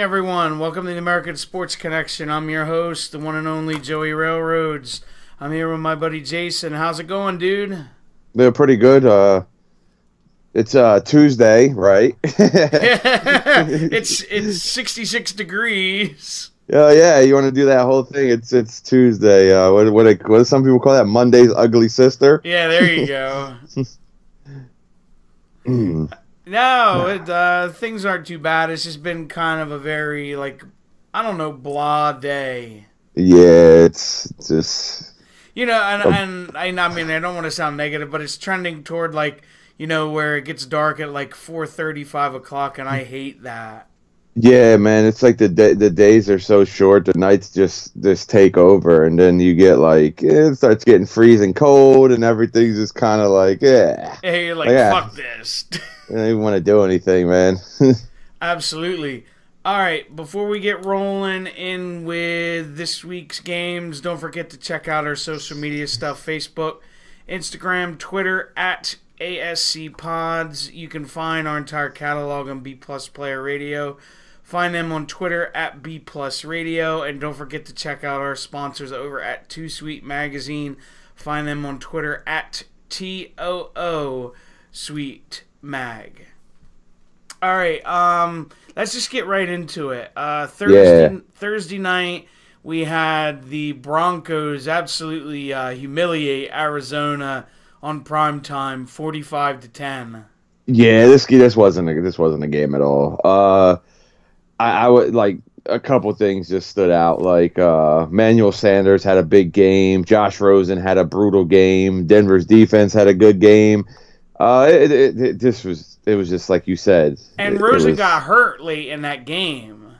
everyone. Welcome to the American Sports Connection. I'm your host, the one and only Joey Railroads. I'm here with my buddy Jason. How's it going, dude? They're pretty good. It's Tuesday, right? It's 66 degrees. Oh yeah, you want to do that whole thing? It's Tuesday. What do some people call that? Monday's ugly sister. Yeah, there you go. No, things aren't too bad. It's just been kind of a very, blah day. Yeah, it's just... and I mean, I don't want to sound negative, but it's trending toward, where it gets dark at, 4:30, 5 o'clock, and I hate that. Yeah, man, it's like the days are so short, the nights just take over, and then you get, it starts getting freezing cold, and everything's just kind of Hey, you're fuck this. I don't even want to do anything, man. Absolutely. All right, before we get rolling in with this week's games, don't forget to check out our social media stuff, Facebook, Instagram, Twitter, at ASC Pods. You can find our entire catalog on B Plus Player Radio. Find them on Twitter at B Plus Radio. And don't forget to check out our sponsors over at Too Sweet Magazine. Find them on Twitter at TOO Sweet Mag. All right, let's just get right into it. Thursday night, we had the Broncos absolutely humiliate Arizona on primetime, 45-10. Yeah, this wasn't a game at all. I would a couple things just stood out. Manuel Sanders had a big game. Josh Rosen had a brutal game. Denver's defense had a good game. It was just like you said. And Rosen got hurt late in that game.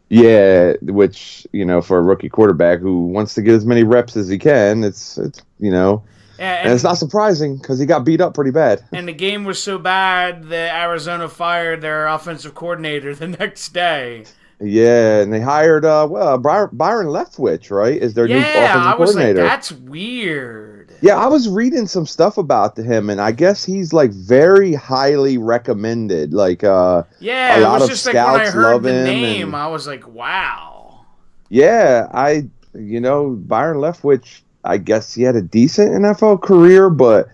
Yeah, which, for a rookie quarterback who wants to get as many reps as he can, it's and it's not surprising because he got beat up pretty bad. And the game was so bad that Arizona fired their offensive coordinator the next day. Yeah, and they hired Byron Leftwich, right? Is their new offensive coordinator. That's weird. Yeah, I was reading some stuff about him, and I guess he's very highly recommended. A lot of scouts love him. Name, I was like, wow. Yeah, Byron Leftwich, I guess he had a decent NFL career, but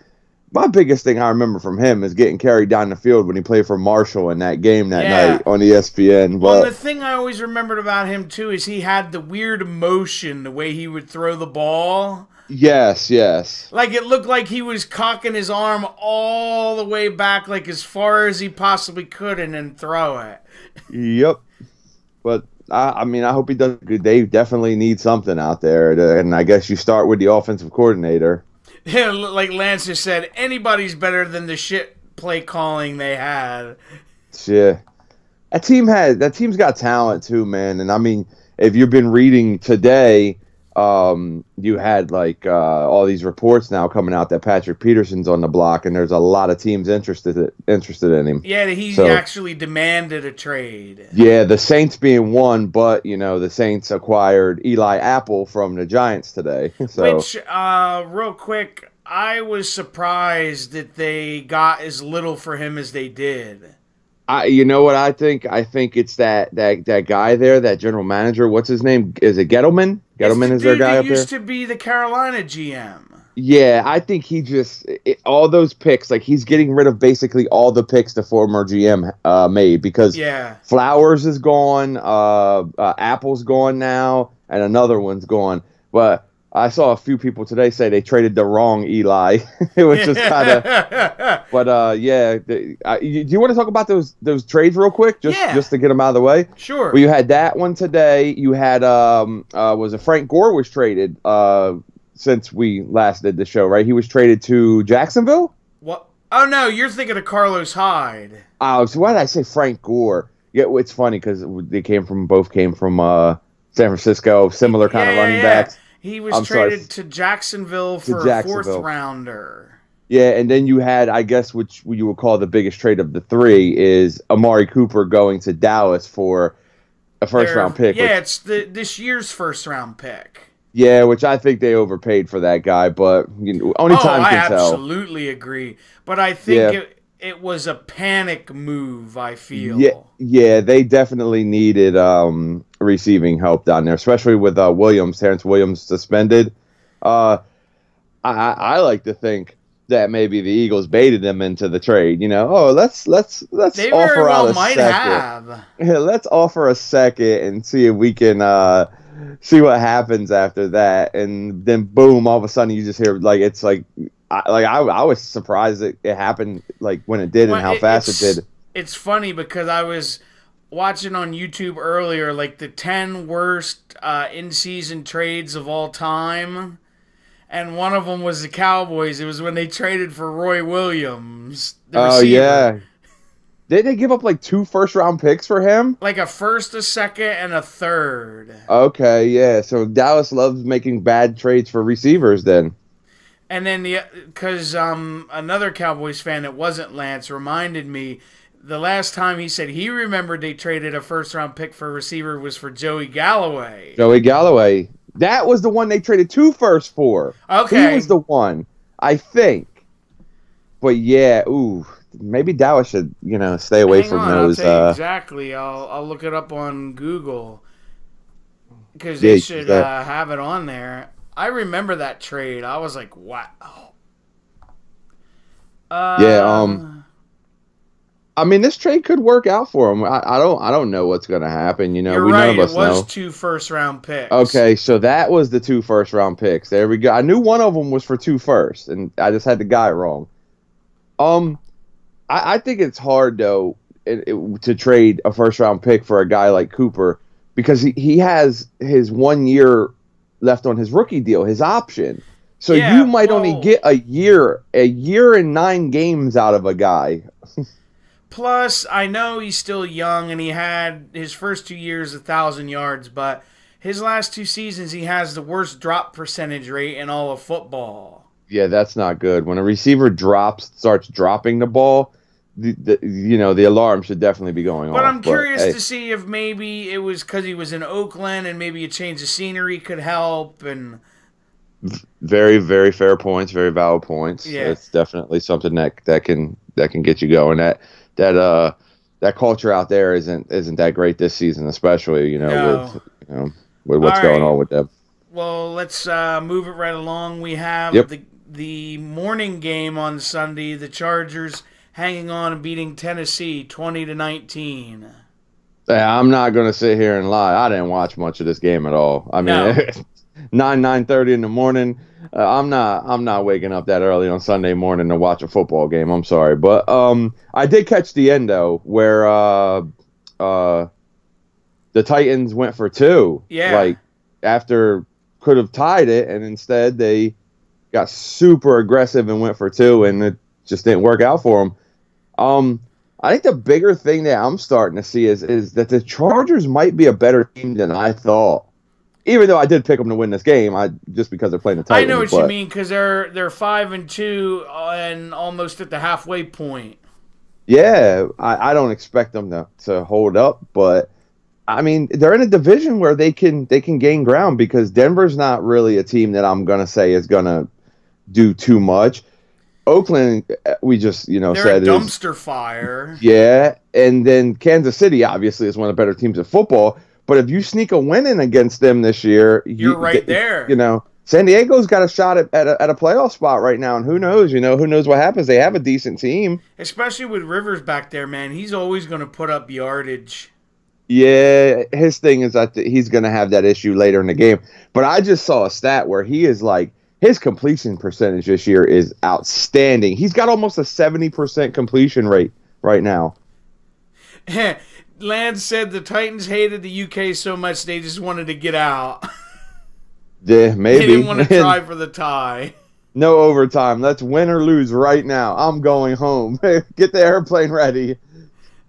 my biggest thing I remember from him is getting carried down the field when he played for Marshall in that game that night on ESPN. Well, the thing I always remembered about him, too, is he had the weird motion, the way he would throw the ball. Yes. It looked like he was cocking his arm all the way back, as far as he possibly could, and then throw it. Yep. But, I hope he does good. They definitely need something out there, and I guess you start with the offensive coordinator. Yeah, like Lance just said, anybody's better than the shit play calling they had. Yeah. That team's got talent, too, man. And, if you've been reading today... you had all these reports now coming out that Patrick Peterson's on the block, and there's a lot of teams interested in him. Yeah, he actually demanded a trade. Yeah, the Saints being one, but the Saints acquired Eli Apple from the Giants today. Which, real quick, I was surprised that they got as little for him as they did. You know what I think? I think it's that guy there, that general manager. What's his name? Is it Gettleman? Gettleman is their guy up there? He used to be the Carolina GM. Yeah, I think he all those picks, he's getting rid of basically all the picks the former GM made because Flowers is gone, Apple's gone now, and another one's gone. But I saw a few people today say they traded the wrong Eli, which is kind of. But do you want to talk about those trades real quick, just to get them out of the way? Sure. Well, you had that one today. You had Frank Gore was traded since we last did the show, right? He was traded to Jacksonville. What? Oh no, you're thinking of Carlos Hyde. Oh, so why did I say Frank Gore? Yeah, it's funny because they both came from San Francisco, similar kind of running backs. He was traded to Jacksonville for a fourth rounder. Yeah, and then you had, I guess, which you would call the biggest trade of the three, is Amari Cooper going to Dallas for a first-round pick. Yeah, it's this year's first-round pick. Yeah, which I think they overpaid for that guy, but only time can tell. I absolutely agree. But I think it was a panic move, I feel. Yeah, they definitely needed receiving help down there, especially with Terrence Williams suspended. I like to think that maybe the Eagles baited them into the trade. Let's they offer very well out a might second. Have. Yeah, let's offer a second and see if we can see what happens after that. And then boom, all of a sudden you just hear it's I was surprised it happened when it did and how fast it did. It's funny because I was watching on YouTube earlier the 10 worst in-season trades of all time. And one of them was the Cowboys. It was when they traded for Roy Williams. Oh, yeah. Did they give up 2 first-round picks for him? A first, a second, and a third. Okay, yeah. So Dallas loves making bad trades for receivers then. And then because another Cowboys fan that wasn't Lance reminded me the last time he said he remembered they traded a first-round pick for a receiver was for Joey Galloway. That was the one they traded 2 firsts for. Okay. He was the one, I think. But yeah, maybe Dallas should, stay away from those. I'll tell you exactly. I'll look it up on Google because they should have it on there. I remember that trade. I was like, wow. I mean, this trade could work out for him. I don't know what's going to happen. You're right. None of us know. It was 2 first-round picks. Okay, so that was the 2 first-round picks. There we go. I knew one of them was for 2 firsts, and I just had the guy wrong. I think it's hard though to trade a first-round pick for a guy like Cooper because he has his 1 year left on his rookie deal, his option. So you might only get a year and 9 games out of a guy. Plus, I know he's still young and he had his first 2 years 1,000 yards, but his last 2 seasons he has the worst drop percentage rate in all of football. Yeah, that's not good. When a receiver starts dropping the ball, the alarm should definitely be going off. But I'm curious to see if maybe it was because he was in Oakland and maybe a change of scenery could help. And very, very fair points, very valid points. Yeah. It's definitely something that can get you going. That culture out there isn't that great this season, especially with what's going on with them. Well, let's move it right along. We have the morning game on Sunday. The Chargers hanging on and beating Tennessee 20-19. I'm not going to sit here and lie. I didn't watch much of this game at all. I mean, 9:30 in the morning. I'm not waking up that early on Sunday morning to watch a football game. I'm sorry, but I did catch the end though, where the Titans went for 2. Yeah. After could have tied it, and instead they got super aggressive and went for 2, and it just didn't work out for them. I think the bigger thing that I'm starting to see is that the Chargers might be a better team than I thought. Even though I did pick them to win this game, just because they're playing the Titans. I know what you mean, because they're 5-2 and almost at the halfway point. Yeah, I don't expect them to hold up, but I mean they're in a division where they can gain ground because Denver's not really a team that I'm gonna say is gonna do too much. Oakland, we just they're said a dumpster fire. Yeah, and then Kansas City obviously is one of the better teams at football. But if you sneak a win in against them this year, you're right there. San Diego's got a shot at a playoff spot right now, and who knows? Who knows what happens? They have a decent team, especially with Rivers back there, man. He's always going to put up yardage. Yeah, his thing is that he's going to have that issue later in the game. But I just saw a stat where he is his completion percentage this year is outstanding. He's got almost a 70% completion rate right now. Lance said the Titans hated the UK so much they just wanted to get out. Yeah, maybe. They didn't want to try for the tie. No overtime. Let's win or lose right now. I'm going home. Get the airplane ready.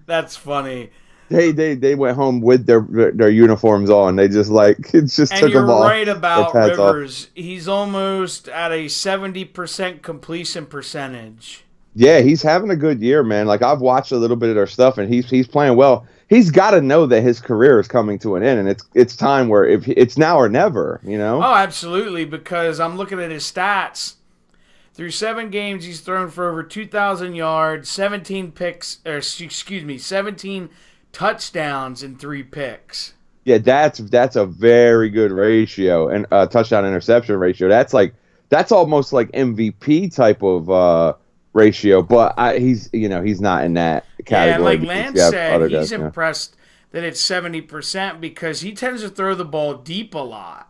That's funny. They went home with their uniforms on. They just it just and took them off. And you're right about Rivers. Off. He's almost at a 70% completion percentage. Yeah, he's having a good year, man. I've watched a little bit of their stuff, and he's playing well. He's got to know that his career is coming to an end, and it's time where if it's now or never. Oh, absolutely. Because I'm looking at his stats. Through 7 games, he's thrown for over 2,000 yards, 17 touchdowns, and 3 picks. Yeah, that's a very good ratio, and touchdown interception ratio. That's almost like MVP type of ratio, but he's not in that category. Yeah, like Lance said, he's impressed that it's 70% because he tends to throw the ball deep a lot.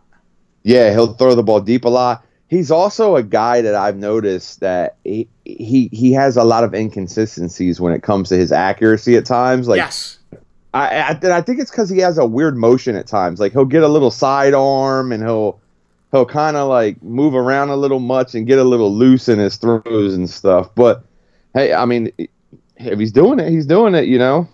Yeah, he'll throw the ball deep a lot. He's also a guy that I've noticed that he has a lot of inconsistencies when it comes to his accuracy at times. Like, yes. I think it's because he has a weird motion at times. Like, he'll get a little sidearm and he'll kind of like move around a little much and get a little loose in his throws and stuff. But hey, I mean, if he's doing it, he's doing it. No,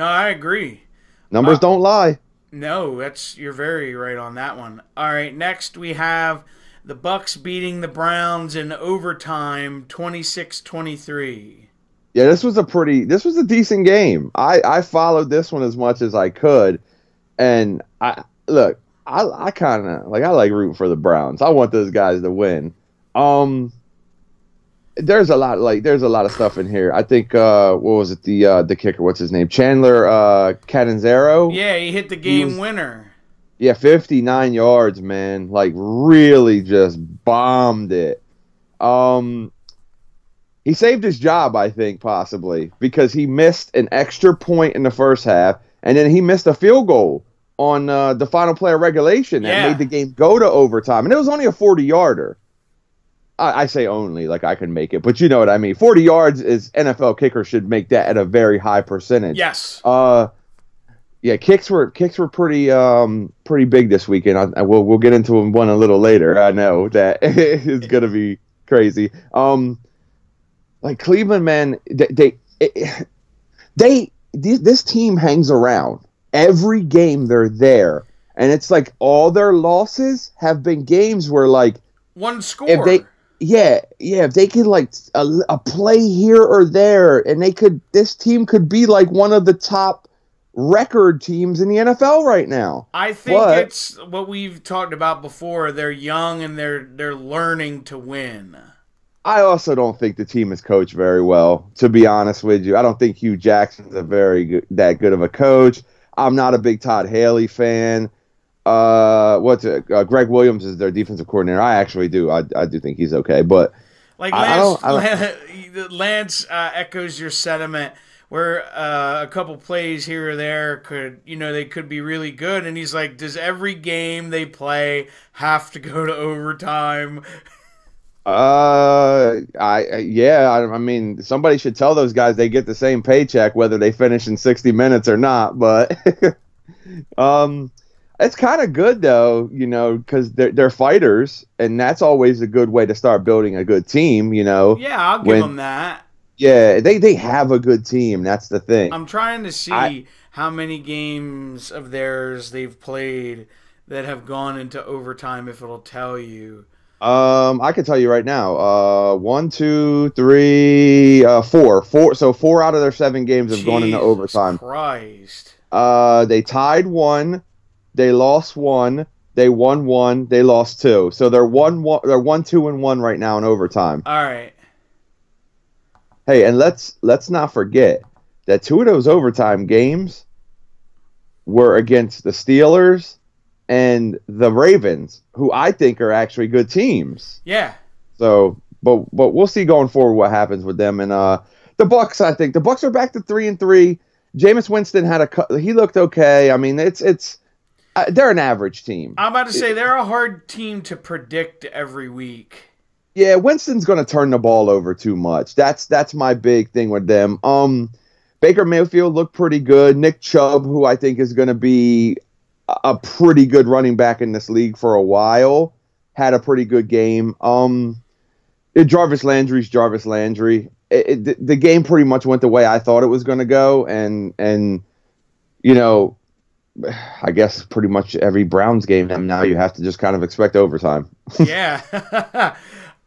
I agree. Numbers don't lie. No, you're very right on that one. All right, next we have the Bucs beating the Browns in overtime, 26-23. Yeah, this was a decent game. I followed this one as much as I could, and I kind of like rooting for the Browns. I want those guys to win. There's a lot of stuff in here. I think what was it, the kicker? What's his name? Chandler Catanzaro. Yeah, he hit the game winner. Yeah, 59 yards, man. Like, really just bombed it. He saved his job, I think, possibly, because he missed an extra point in the first half, and then he missed a field goal on the final play of regulation that made the game go to overtime. And it was only a 40-yarder. I say only, like I can make it, but you know what I mean. 40 yards is NFL kickers should make that at a very high percentage. Yes. Yeah, kicks were pretty big this weekend. We'll get into one a little later. I know that it's gonna be crazy. Like Cleveland, man, this team hangs around every game. They're there, and it's like all their losses have been games where like one score. If they could like a play here or there, and this team could be like one of the top record teams in the NFL right now. I think it's what we've talked about before. They're young and they're learning to win. I also don't think the team is coached very well, to be honest with you. I don't think Hugh Jackson's that good of a coach. I'm not a big Todd Haley fan. Greg Williams is their defensive coordinator. I actually do. I do think he's okay, but like Lance echoes your sentiment. Where a couple plays here or there they could be really good, and he's like, does every game they play have to go to overtime? I mean, somebody should tell those guys they get the same paycheck whether they finish in 60 minutes or not. But it's kind of good though, because they're fighters, and that's always a good way to start building a good team. Yeah, I'll give them that. Yeah, they have a good team. That's the thing. I'm trying to see how many games of theirs they've played that have gone into overtime, if it'll tell you. I can tell you right now. 1, 2, 3, 4. So 4 out of their 7 games have gone into overtime. Christ. They tied 1, they lost 1, they won 1, they lost 2. So they're 1, 2, and 1 right now in overtime. All right. Hey, and let's not forget that 2 of those overtime games were against the Steelers and the Ravens, who I think are actually good teams. Yeah. So, but we'll see going forward what happens with them. And the Bucs, I think the Bucs are back to 3-3. Jameis Winston he looked okay. I mean, it's they're an average team. I'm about to say they're a hard team to predict every week. Yeah, Winston's going to turn the ball over too much. That's my big thing with them. Baker Mayfield looked pretty good. Nick Chubb, who I think is going to be a pretty good running back in this league for a while, had a pretty good game. Jarvis Landry's Jarvis Landry. The game pretty much went the way I thought it was going to go, and I guess pretty much every Browns game now you have to just kind of expect overtime. Yeah.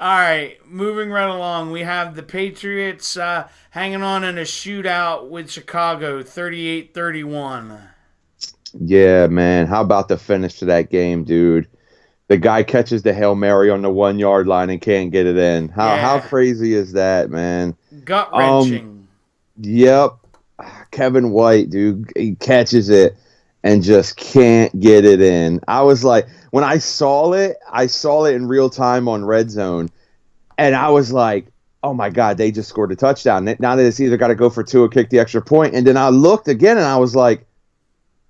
All right, moving right along, we have the Patriots hanging on in a shootout with Chicago, 38-31. Yeah, man. How about the finish to that game, dude? the guy catches the Hail Mary on the 1 yard line and can't get it in. How crazy is that, man? Gut wrenching. Yep. Kevin White, dude, he catches it and just can't get it in. I was like, when I saw it in real time on Red Zone, and I was like, oh my God, they just scored a touchdown. Now that it's either got to go for two or kick the extra point. And then I looked again and I was like,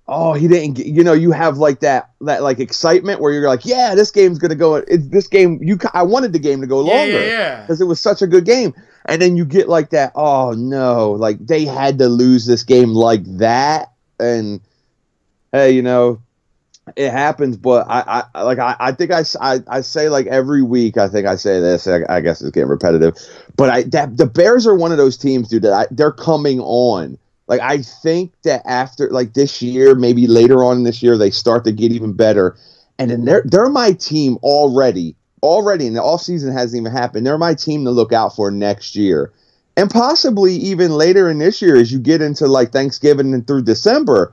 oh, he didn't get, you have like that like excitement where you're like, yeah, this game's going to go. This game, I wanted the game to go longer because it was such a good game. And then you get like that, oh no, like they had to lose this game like that. And hey, it happens, but I think I say like every week, I think I say this, I guess it's getting repetitive, but the Bears are one of those teams, dude, that they're coming on. Like, I think that after like this year, maybe later on this year, they start to get even better. And then they're my team already, and the offseason hasn't even happened. They're my team to look out for next year. And possibly even later in this year, as you get into like Thanksgiving and through December,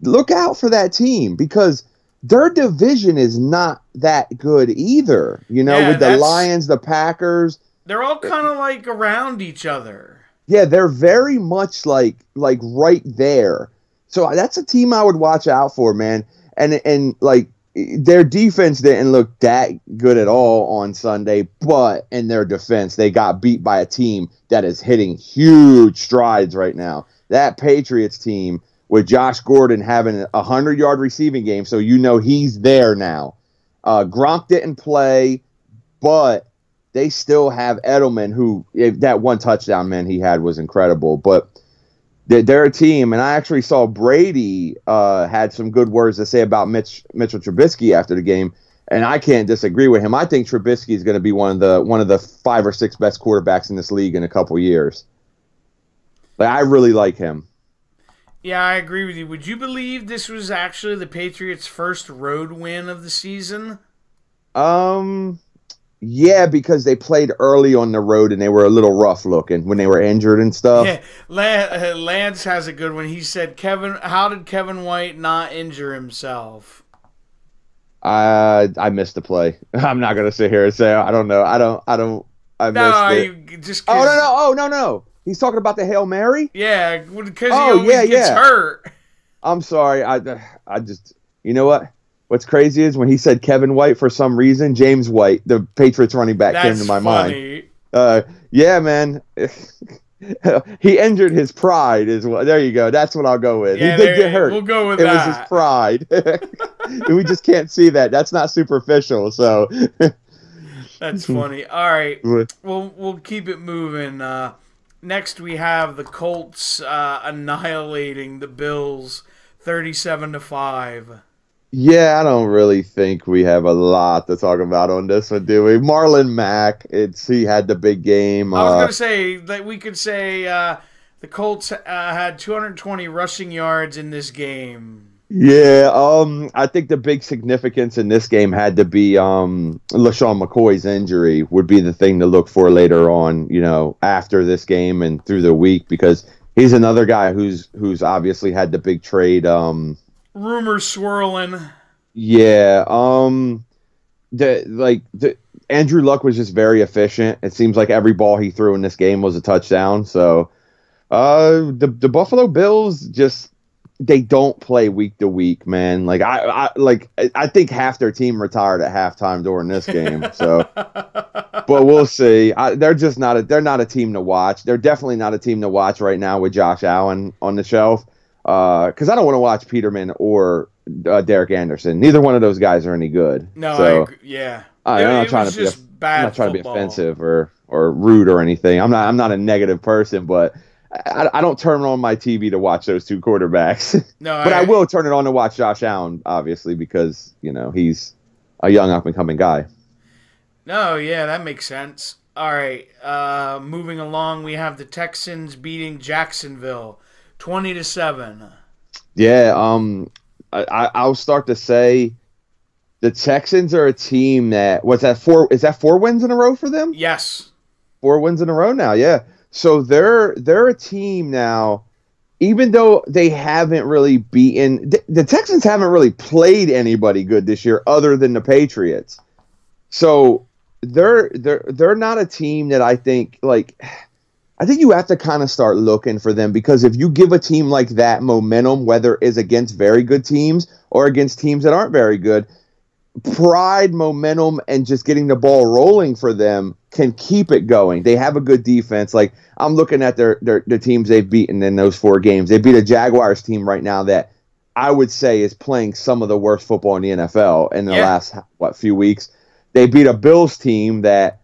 look out for that team because their division is not that good either. With the Lions, the Packers. They're all kind of like around each other. Yeah, they're very much like right there. So that's a team I would watch out for, man. And like their defense didn't look that good at all on Sunday, but in their defense, they got beat by a team that is hitting huge strides right now. That Patriots team with Josh Gordon having a 100-yard receiving game, so he's there now. Gronk didn't play, but they still have Edelman, who that one touchdown, man, he had was incredible. But they're a team, and I actually saw Brady had some good words to say about Mitchell Trubisky after the game, and I can't disagree with him. I think Trubisky is going to be one of the 5 or 6 best quarterbacks in this league in a couple years. Like, I really like him. Yeah, I agree with you. Would you believe this was actually the Patriots' first road win of the season? Yeah, because they played early on the road and they were a little rough looking when they were injured and stuff. Yeah, Lance has a good one. He said, how did Kevin White not injure himself? I missed the play. I'm not gonna sit here and say I don't know. I missed it. Oh no. He's talking about the Hail Mary? Yeah, because he always gets hurt. I'm sorry. I just, you know what? What's crazy is when he said Kevin White, for some reason, James White, the Patriots running back, came to my mind. Yeah, man. He injured his pride. There you go. That's what I'll go with. Yeah, he did get hurt. We'll go with that. It was his pride. We just can't see that. That's not superficial. So that's funny. All right. We'll keep it moving. Next, we have the Colts annihilating the Bills 37-5. Yeah, I don't really think we have a lot to talk about on this one, do we? Marlon Mack, he had the big game. I was going to say that we could say the Colts had 220 rushing yards in this game. Yeah, I think the big significance in this game had to be LaShawn McCoy's injury would be the thing to look for later on, after this game and through the week, because he's another guy who's obviously had the big trade. Rumors swirling. Yeah, Andrew Luck was just very efficient. It seems like every ball he threw in this game was a touchdown. So, the Buffalo Bills just. They don't play week to week, man. Like I think half their team retired at halftime during this game. So, but we'll see. They're just not. They're not a team to watch. They're definitely not a team to watch right now with Josh Allen on the shelf. Because I don't want to watch Peterman or Derek Anderson. Neither one of those guys are any good. No, so, I'm not trying to be offensive or rude or anything. I'm not a negative person, but. I don't turn on my TV to watch those two quarterbacks. No, but I will turn it on to watch Josh Allen, obviously, because, he's a young up-and-coming guy. No, yeah, that makes sense. All right, moving along, we have the Texans beating Jacksonville 20-7. Yeah, I'll start to say the Texans are a team that is that 4 wins in a row for them? Yes. 4 wins in a row now, yeah. So they're a team now, even though they haven't really beaten the Texans haven't really played anybody good this year other than the Patriots. So they're not a team that I think you have to kind of start looking for them, because if you give a team like that momentum, whether it's against very good teams or against teams that aren't very good, pride, momentum, and just getting the ball rolling for them can keep it going. They have a good defense. Like, I'm looking at their teams they've beaten in those 4 games. They beat a Jaguars team right now that I would say is playing some of the worst football in the NFL in the last few weeks. They beat a Bills team that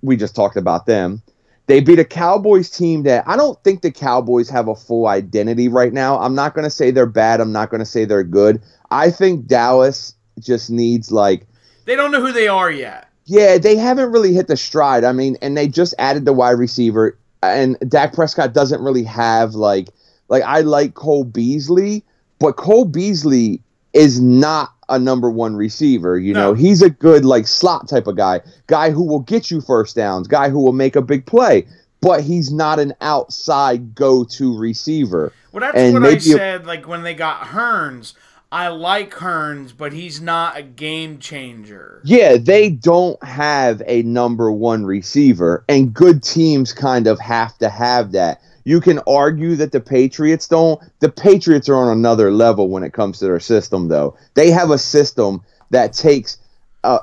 we just talked about them. They beat a Cowboys team that I don't think the Cowboys have a full identity right now. I'm not going to say they're bad. I'm not going to say they're good. I think Dallas just needs they don't know who they are yet. Yeah, they haven't really hit the stride. I mean, and they just added the wide receiver, and Dak Prescott doesn't really have I like Cole Beasley, but Cole Beasley is not a number 1 receiver. You know, he's a good slot type of guy who will get you first downs, guy who will make a big play, but he's not an outside go-to receiver. Well, that's what I said. When they got Hearns, I like Hearns, but he's not a game changer. Yeah, they don't have a number 1 receiver, and good teams kind of have to have that. You can argue that the Patriots don't. The Patriots are on another level when it comes to their system, though. They have a system that takes, a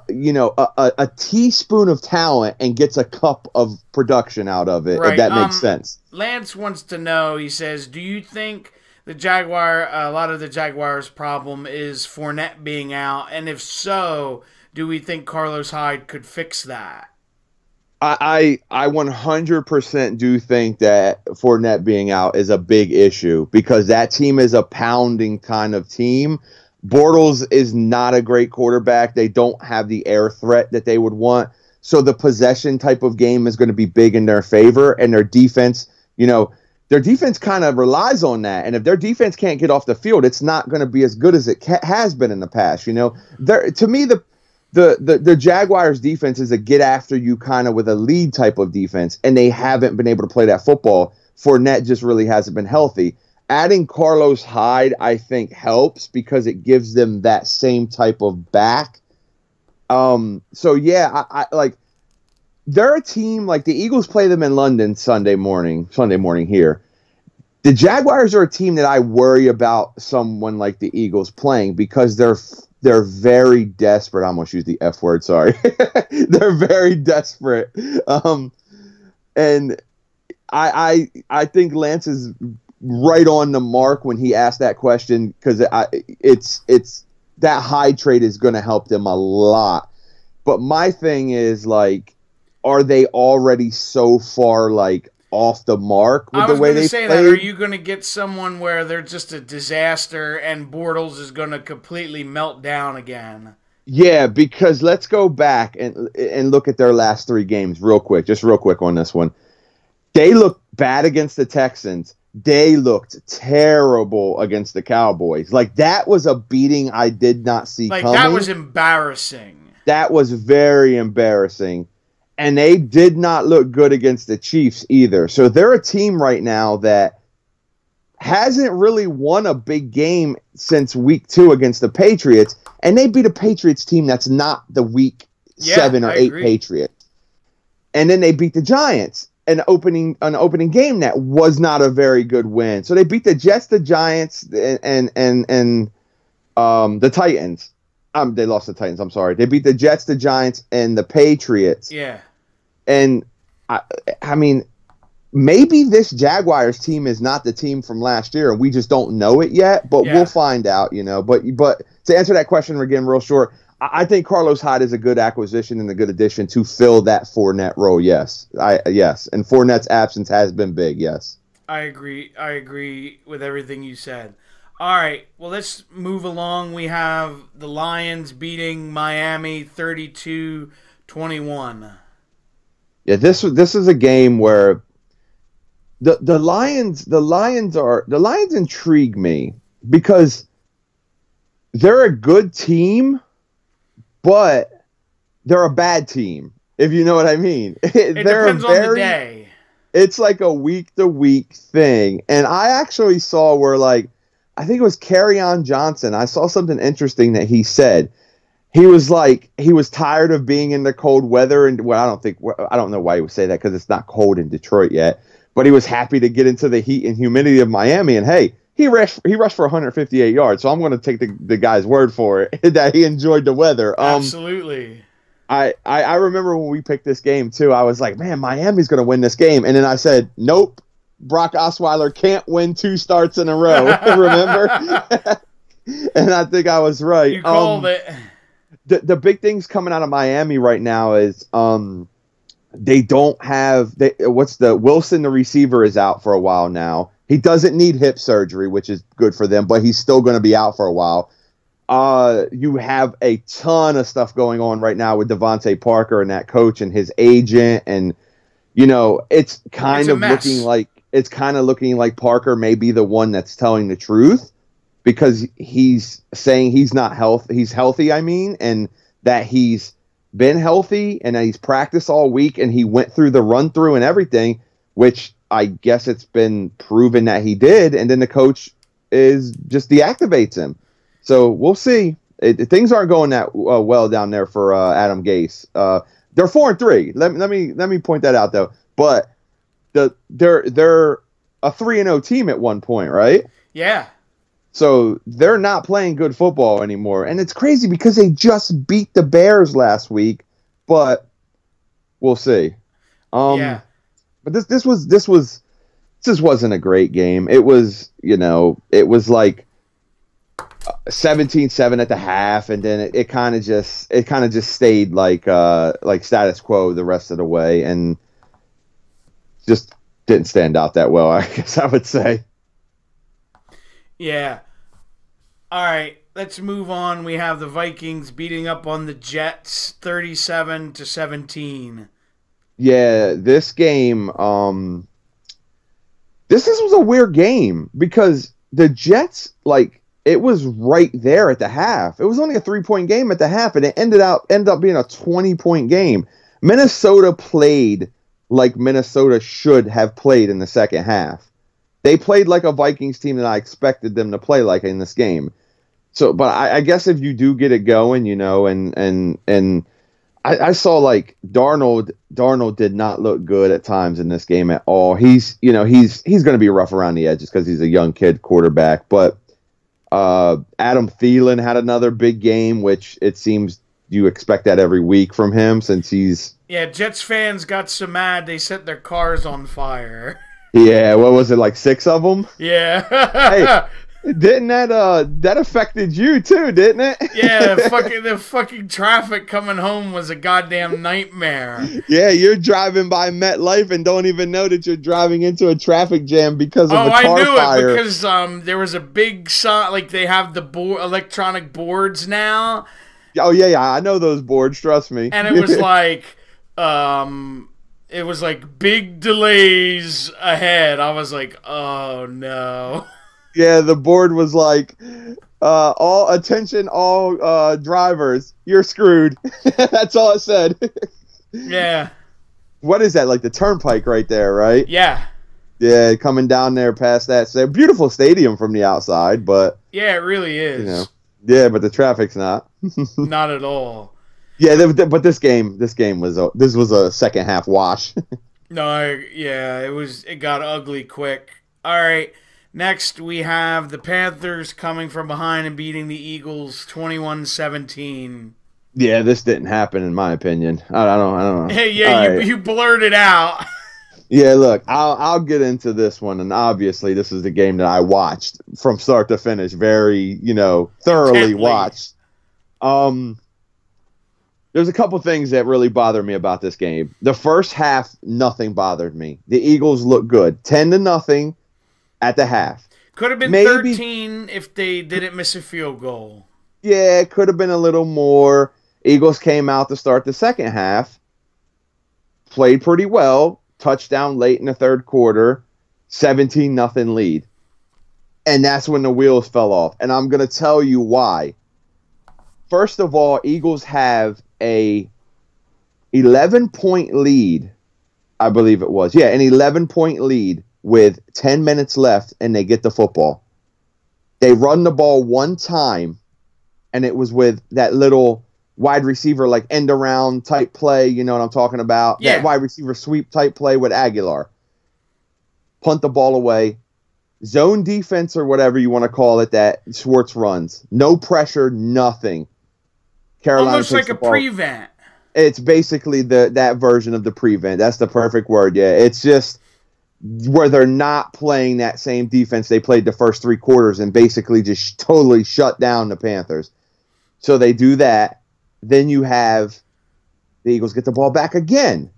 teaspoon of talent and gets a cup of production out of it, if that makes sense. Lance wants to know, he says, do you think a lot of the Jaguars' problem is Fournette being out? And if so, do we think Carlos Hyde could fix that? I 100% do think that Fournette being out is a big issue, because that team is a pounding kind of team. Bortles is not a great quarterback. They don't have the air threat that they would want. So the possession type of game is going to be big in their favor, and their defense, their defense kind of relies on that. And if their defense can't get off the field, it's not going to be as good as it has been in the past. To me, the Jaguars defense is a get after you kind of with a lead type of defense, and they haven't been able to play that football. Fournette just really hasn't been healthy. Adding Carlos Hyde, I think, helps, because it gives them that same type of back. So yeah, I they're a team the Eagles play them in London Sunday morning here. The Jaguars are a team that I worry about someone like the Eagles playing, because they're very desperate. I almost used the F word, sorry. They're very desperate. And I think Lance is right on the mark when he asked that question, because it's that Hyde trade is going to help them a lot. But my thing is, are they already so far off the mark with the way they played? Are you going to get someone where they're just a disaster and Bortles is going to completely melt down again? Yeah, because let's go back and look at their last 3 games real quick on this one. They looked bad against the Texans. They looked terrible against the Cowboys. That was a beating I did not see coming. That was embarrassing. That was very embarrassing. And they did not look good against the Chiefs either. So they're a team right now that hasn't really won a big game since week 2 against the Patriots. And they beat a Patriots team that's not the week 7 or 8 Patriots. And then they beat the Giants, an opening game that was not a very good win. So they beat the Jets, the Giants, and the Titans. They lost the Titans, I'm sorry. They beat the Jets, the Giants, and the Patriots. Yeah. And, I mean, maybe this Jaguars team is not the team from last year, and we just don't know it yet, but we'll find out, But to answer that question again real short, I think Carlos Hyde is a good acquisition and a good addition to fill that Fournette role, yes. Yes, and Fournette's absence has been big, yes. I agree with everything you said. All right, well, let's move along. We have the Lions beating Miami 32-21. Yeah, this is a game where the Lions intrigue me, because they're a good team, but they're a bad team, if you know what I mean. It depends on the day. it's like a week-to-week thing. And I actually saw where, like, I think it was Kerryon Johnson. I saw something interesting that he said. He was like, he was tired of being in the cold weather. And, well, I don't know why he would say that because it's not cold in Detroit yet. But he was happy to get into the heat and humidity of Miami. And, hey, he rushed for 158 yards. So I'm going to take the guy's word for it that he enjoyed the weather. Absolutely. I remember when we picked this game, too. I was like, man, Miami's going to win this game. And then I said, nope, Brock Osweiler can't win 2 starts in a row. Remember? And I think I was right. You called it. The big things coming out of Miami right now is they don't have Wilson, the receiver, is out for a while now. He doesn't need hip surgery, which is good for them, but he's still going to be out for a while. You have a ton of stuff going on right now with Devontae Parker and that coach and his agent, and it's kind of looking like Parker may be the one that's telling the truth, because he's saying he's not healthy. He's healthy, and that he's been healthy and that he's practiced all week and he went through the run through and everything, which I guess it's been proven that he did. And then the coach just deactivates him. So we'll see. Things aren't going that well down there for Adam Gase. They're 4-3. Let me point that out though. But they're a 3-0 team at one point, right? Yeah. So they're not playing good football anymore. And it's crazy because they just beat the Bears last week, but we'll see. Yeah. But this wasn't a great game. It was, it was like 17-7 at the half, and then it kind of just stayed like status quo the rest of the way, and just didn't stand out that well, I guess I would say. Yeah. All right, let's move on. We have the Vikings beating up on the Jets 37-17. Yeah, this game, this was a weird game because the Jets, it was right there at the half. It was only a 3-point game at the half, and it ended up being a 20-point game. Minnesota played like Minnesota should have played in the second half. They played like a Vikings team that I expected them to play like in this game. So, but I guess if you do get it going, and I saw Darnold did not look good at times in this game at all. He's going to be rough around the edges because he's a young kid quarterback. But Adam Thielen had another big game, which it seems you expect that every week from him since he's. Yeah, Jets fans got so mad they set their cars on fire. Yeah, what was it, like 6 of them? Yeah. Hey, didn't that affected you too, didn't it? Yeah, the fucking traffic coming home was a goddamn nightmare. Yeah, you're driving by MetLife and don't even know that you're driving into a traffic jam because of a car fire. Oh, I knew it because there was a big sign, like they have the electronic boards now. Oh yeah, I know those boards, trust me. And it was like big delays ahead. I was like, oh no. Yeah, the board was like, all drivers, you're screwed. That's all it said. Yeah. What is that, like the turnpike right there, right? Yeah. Yeah, coming down there past that. So, beautiful stadium from the outside, but... Yeah, it really is. Yeah, but the traffic's not. Not at all. Yeah, but this game was a second half wash. No, it got ugly quick. All right. Next, we have the Panthers coming from behind and beating the Eagles 21-17. Yeah, this didn't happen in my opinion. I don't know. Hey, yeah, you blurted out. Yeah, look, I'll get into this one, and obviously this is the game that I watched from start to finish, very thoroughly intently watched. There's a couple things that really bother me about this game. The first half, nothing bothered me. The Eagles look good, 10-0. At the half. Could have been 13 if they didn't miss a field goal. Yeah, it could have been a little more. Eagles came out to start the second half. Played pretty well. Touchdown late in the third quarter. 17-0 lead. And that's when the wheels fell off. And I'm going to tell you why. First of all, Eagles have a 11-point lead I believe it was. Yeah, an 11-point lead with 10 minutes left, and they get the football. They run the ball one time, and it was with that little wide receiver, like end-around type play. You know what I'm talking about? Yeah. That wide receiver sweep type play with Aguilar. Punt the ball away. Zone defense or whatever you want to call it that Schwartz runs. No pressure, nothing. Carolina almost like a prevent. It's basically that version of the prevent. That's the perfect word, yeah. It's just where they're not playing that same defense they played the first 3 quarters and basically just totally shut down the Panthers. So they do that. Then you have the Eagles get the ball back again.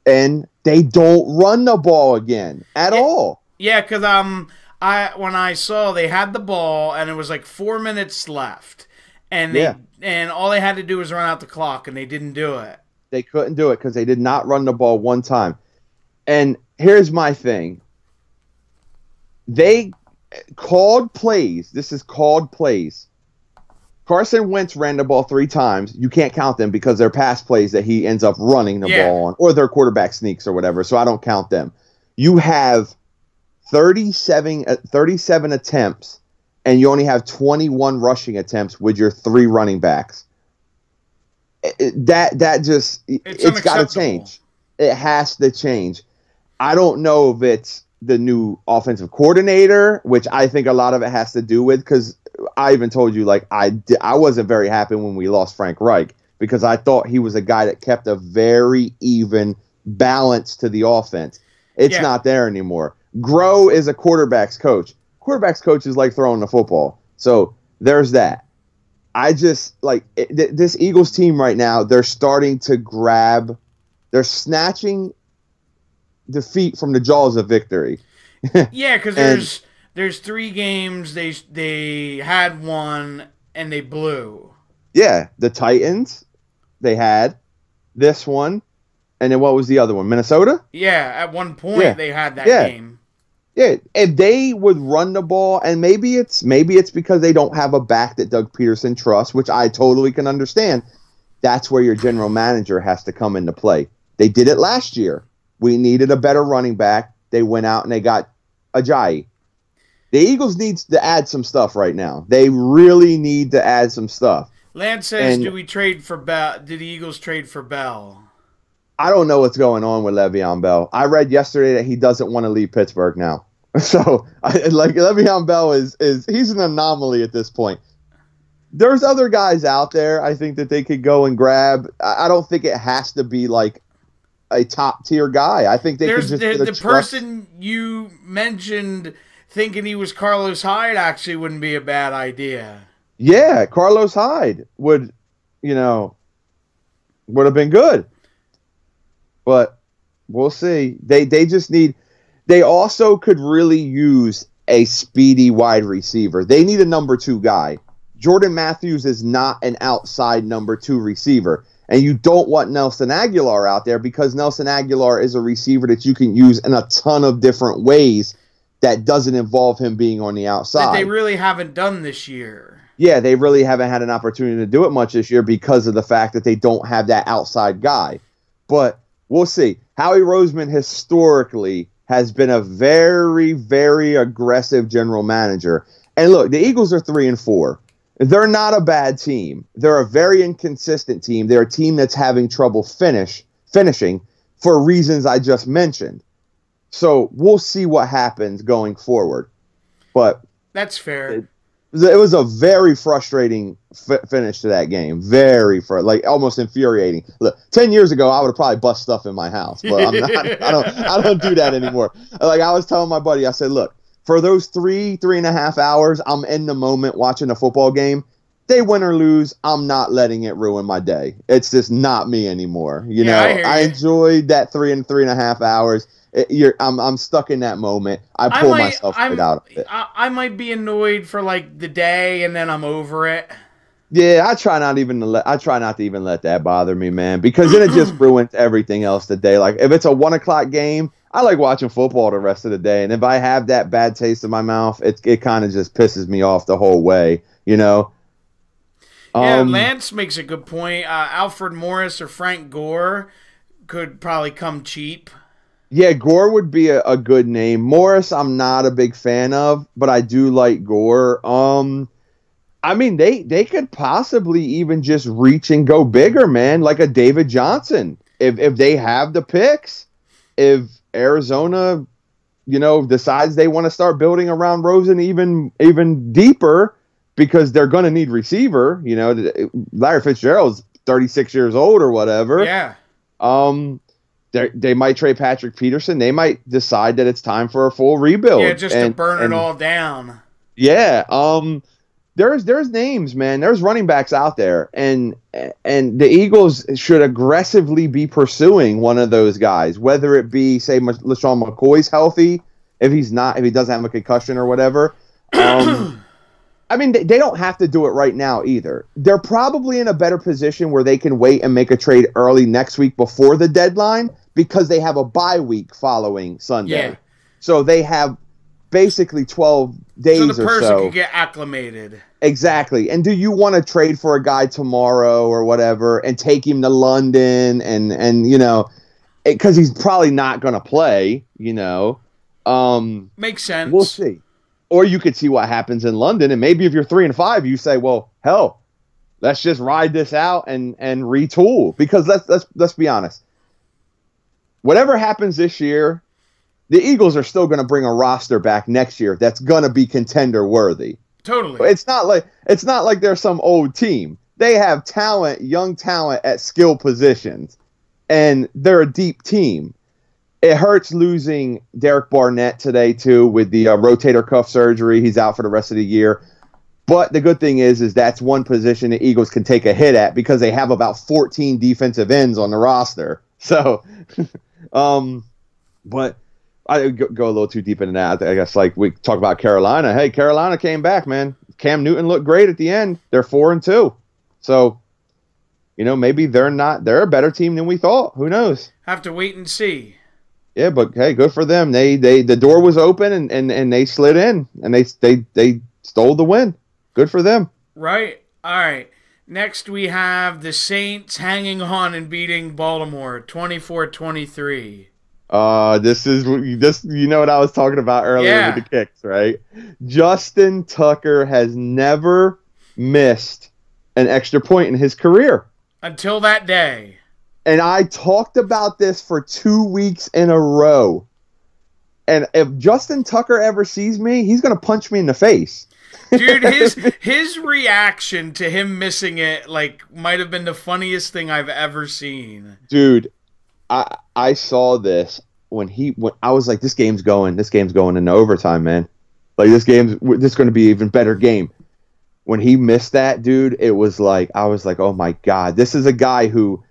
And they don't run the ball again at all. Yeah, because when I saw they had the ball and it was like 4 minutes left, and and all they had to do was run out the clock, and they didn't do it. They couldn't do it because they did not run the ball one time. And here's my thing: they called plays. This is called plays. Carson Wentz ran the ball 3 times. You can't count them because they're pass plays that he ends up running the ball on, or their quarterback sneaks or whatever. So I don't count them. You have 37 attempts, and you only have 21 rushing attempts with your 3 running backs. It's got to change. It has to change. I don't know if it's the new offensive coordinator, which I think a lot of it has to do with, because I even told you, like, I wasn't very happy when we lost Frank Reich, because I thought he was a guy that kept a very even balance to the offense. It's not there anymore. Groh is a quarterback's coach. Quarterback's coach is like throwing the football. So there's that. I just, like, this Eagles team right now, they're starting to they're snatching defeat from the jaws of victory. Yeah, because there's 3 games they had one and they blew. Yeah, the Titans, they had this one, and then what was the other one? Minnesota? Yeah, at one point they had that game. Yeah, if they would run the ball, and maybe it's because they don't have a back that Doug Peterson trusts, which I totally can understand. That's where your general manager has to come into play. They did it last year. We needed a better running back. They went out and they got Ajayi. The Eagles need to add some stuff right now. They really need to add some stuff. Lance says, "Do we trade for Bell? Did the Eagles trade for Bell?" I don't know what's going on with Le'Veon Bell. I read yesterday that he doesn't want to leave Pittsburgh now. So, Le'Veon Bell he's an anomaly at this point. There's other guys out there I think that they could go and grab. I don't think it has to be like a top tier guy. I think they could just the person you mentioned thinking he was Carlos Hyde actually wouldn't be a bad idea. Yeah, Carlos Hyde would have been good. But we'll see. They also could really use a speedy wide receiver. They need a number 2 guy. Jordan Matthews is not an outside number 2 receiver. And you don't want Nelson Aguilar out there, because Nelson Aguilar is a receiver that you can use in a ton of different ways that doesn't involve him being on the outside. That they really haven't done this year. Yeah, they really haven't had an opportunity to do it much this year because of the fact that they don't have that outside guy. But we'll see. Howie Roseman historically has been a very, very aggressive general manager. And look, the Eagles are 3-4. They're not a bad team. They're a very inconsistent team. They're a team that's having trouble finishing for reasons I just mentioned. So we'll see what happens going forward. But that's fair. It was a very frustrating finish to that game. Very almost infuriating. Look, 10 years ago, I would have probably bust stuff in my house, but I'm not. I don't do that anymore. Like I was telling my buddy, I said, look, for those 3.5 hours, I'm in the moment watching a football game. They win or lose, I'm not letting it ruin my day. It's just not me anymore. I enjoyed that 3.5 hours. I'm stuck in that moment. I pull myself right out of it. I might be annoyed for like the day, and then I'm over it. Yeah, I try not to even let that bother me, man, because then it just ruins everything else today. Like if it's a 1:00 game, I like watching football the rest of the day, and if I have that bad taste in my mouth, it kind of just pisses me off the whole way, Yeah, Lance makes a good point. Alfred Morris or Frank Gore could probably come cheap. Yeah, Gore would be a good name. Morris, I'm not a big fan of, but I do like Gore. I mean, they could possibly even just reach and go bigger, man, like a David Johnson. If they have the picks, if Arizona, decides they want to start building around Rosen even deeper because they're going to need receiver, Larry Fitzgerald's 36 years old or whatever. Yeah. They might trade Patrick Peterson. They might decide that it's time for a full rebuild. Yeah, just to burn it all down. Yeah. There's names, man. There's running backs out there, and the Eagles should aggressively be pursuing one of those guys, whether it be, say, LeSean McCoy's healthy, if he doesn't have a concussion or whatever. I mean, they don't have to do it right now either. They're probably in a better position where they can wait and make a trade early next week before the deadline because they have a bye week following Sunday. Yeah. So they have basically 12 days or so. So the person can get acclimated. Exactly. And do you want to trade for a guy tomorrow or whatever and take him to London and because he's probably not going to play, Makes sense. We'll see. Or you could see what happens in London, and maybe if you're 3-5, you say, well, hell, let's just ride this out and retool. Because let's be honest. Whatever happens this year, the Eagles are still going to bring a roster back next year that's going to be contender worthy. Totally. It's not like they're some old team. They have talent, young talent at skill positions, and they're a deep team. It hurts losing Derek Barnett today, too, with the rotator cuff surgery. He's out for the rest of the year. But the good thing is that's one position the Eagles can take a hit at because they have about 14 defensive ends on the roster. So, but I go a little too deep into that. I guess like we talk about Carolina. Hey, Carolina came back, man. Cam Newton looked great at the end. They're 4-2. So, maybe they're a better team than we thought. Who knows? Have to wait and see. Yeah, but hey, good for them. The door was open and they slid in and they stole the win. Good for them. Right. All right. Next we have the Saints hanging on and beating Baltimore 24-23. This what I was talking about earlier with the kicks, right? Justin Tucker has never missed an extra point in his career. Until that day. And I talked about this for 2 weeks in a row. And if Justin Tucker ever sees me, he's going to punch me in the face. Dude, his reaction to him missing it might have been the funniest thing I've ever seen. Dude, I saw this when I was like, this game's going into overtime, man. Like this is going to be an even better game. When he missed that, dude, I was like, oh my God, this is a guy who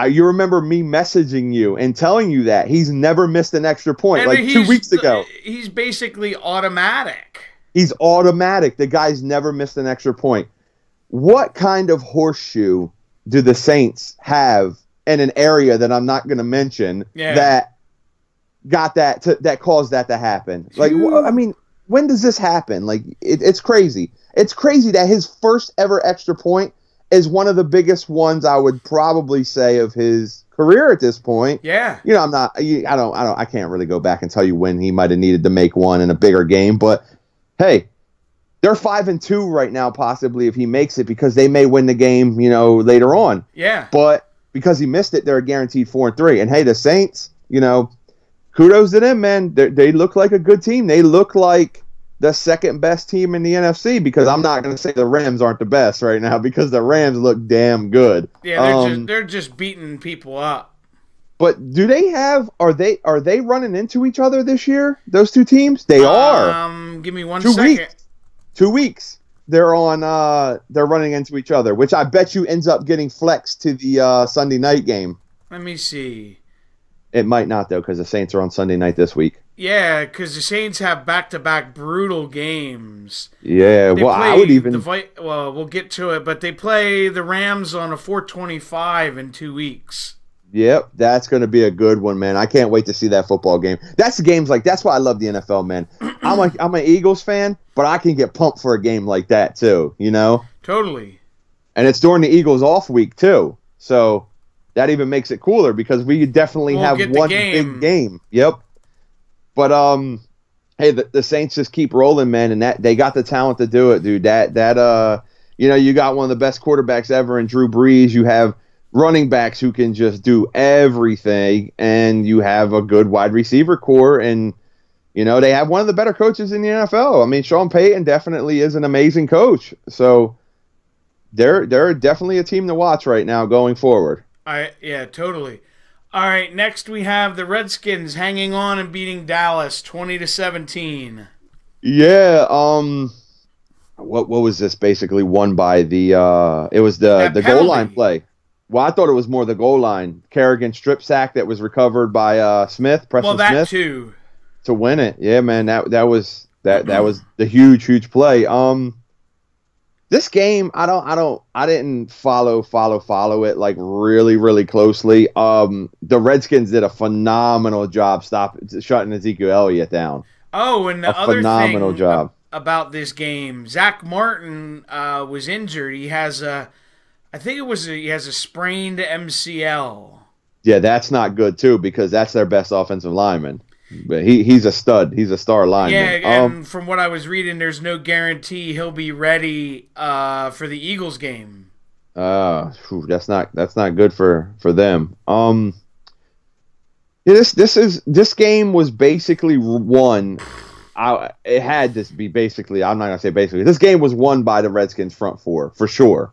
you remember me messaging you and telling you that he's never missed an extra point 2 weeks ago. He's basically automatic. He's automatic. The guy's never missed an extra point. What kind of horseshoe do the Saints have in an area that I'm not going to mention that caused that to happen? Like, I mean, when does this happen? Like, it's crazy. It's crazy that his first ever extra point is one of the biggest ones I would probably say of his career at this point. Yeah. I can't really go back and tell you when he might have needed to make one in a bigger game, but hey, they're 5-2 right now, possibly if he makes it, because they may win the game, later on. Yeah. But because he missed it, they're guaranteed 4-3. And hey, the Saints, kudos to them, man. They look like a good team. They look like the second best team in the NFC, because I'm not going to say the Rams aren't the best right now, because the Rams look damn good. Yeah, they're just beating people up. But are they running into each other this year? Those two teams? They are. Give me 1 second. 2 weeks. They're running into each other, which I bet you ends up getting flexed to the Sunday night game. Let me see. It might not, though, because the Saints are on Sunday night this week. Yeah, because the Saints have back-to-back brutal games. Yeah, I would even... we'll get to it, but they play the Rams on a 4:25 in 2 weeks. Yep, that's going to be a good one, man. I can't wait to see that football game. That's why I love the NFL, man. I'm an Eagles fan, but I can get pumped for a game like that, too, Totally. And it's during the Eagles off week, too. So that even makes it cooler because we definitely have one big game. Yep. But hey, the Saints just keep rolling, man, and that they got the talent to do it, dude. That you got one of the best quarterbacks ever in Drew Brees. You have running backs who can just do everything, and you have a good wide receiver core, and they have one of the better coaches in the NFL. I mean, Sean Payton definitely is an amazing coach. So they're definitely a team to watch right now going forward. Yeah, totally. All right, next we have the Redskins hanging on and beating Dallas 20-17. Yeah, what was this basically won by it was the goal line play. Well, I thought it was more the goal line. Kerrigan strip sack that was recovered by Smith, Preston Smith. Well, that too. To win it. Yeah, man, that was the huge play. This game, I didn't follow it like really, really closely. The Redskins did a phenomenal job shutting Ezekiel Elliott down. Oh, and the other phenomenal thing job about this game, Zach Martin was injured. He has he has a sprained MCL. Yeah, that's not good too because that's their best offensive lineman. But he's a stud. He's a star lineman. Yeah, and from what I was reading, there's no guarantee he'll be ready for the Eagles game. That's not good for them. This game was basically won. It had to be basically. I'm not gonna say basically. This game was won by the Redskins front four for sure.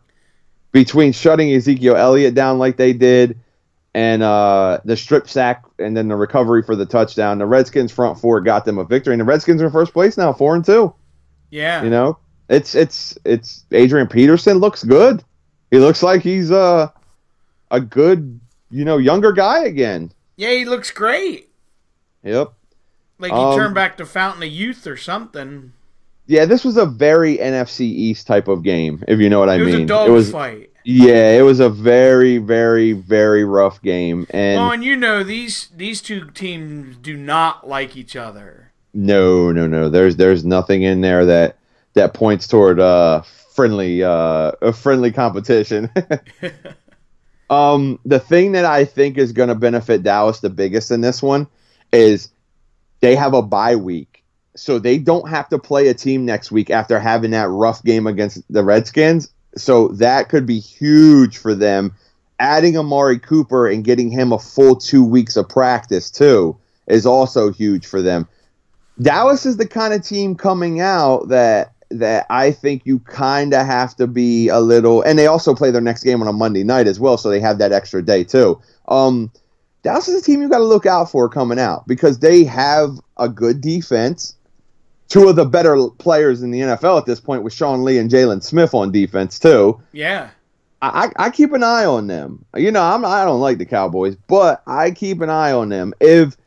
Between shutting Ezekiel Elliott down like they did, and the strip sack, and then the recovery for the touchdown, the Redskins front four got them a victory, and the Redskins are in first place now, 4-2. Yeah, it's Adrian Peterson looks good. He looks like he's a good younger guy again. Yeah, he looks great. Yep, like he turned back to Fountain of Youth or something. Yeah, this was a very NFC East type of game, if you know what I mean. It was a dogfight. Yeah, it was a very, very, very rough game. And these two teams do not like each other. No. There's nothing in there that points toward a friendly competition. The thing that I think is going to benefit Dallas the biggest in this one is they have a bye week. So they don't have to play a team next week after having that rough game against the Redskins. So that could be huge for them. Adding Amari Cooper and getting him a full 2 weeks of practice, too, is also huge for them. Dallas is the kind of team coming out that I think you kind of have to be a little... And they also play their next game on a Monday night as well, so they have that extra day, too. Dallas is a team you got to look out for coming out because they have a good defense. Two of the better players in the NFL at this point with Sean Lee and Jalen Smith on defense too. Yeah, I keep an eye on them. I don't like the Cowboys, but I keep an eye on them. If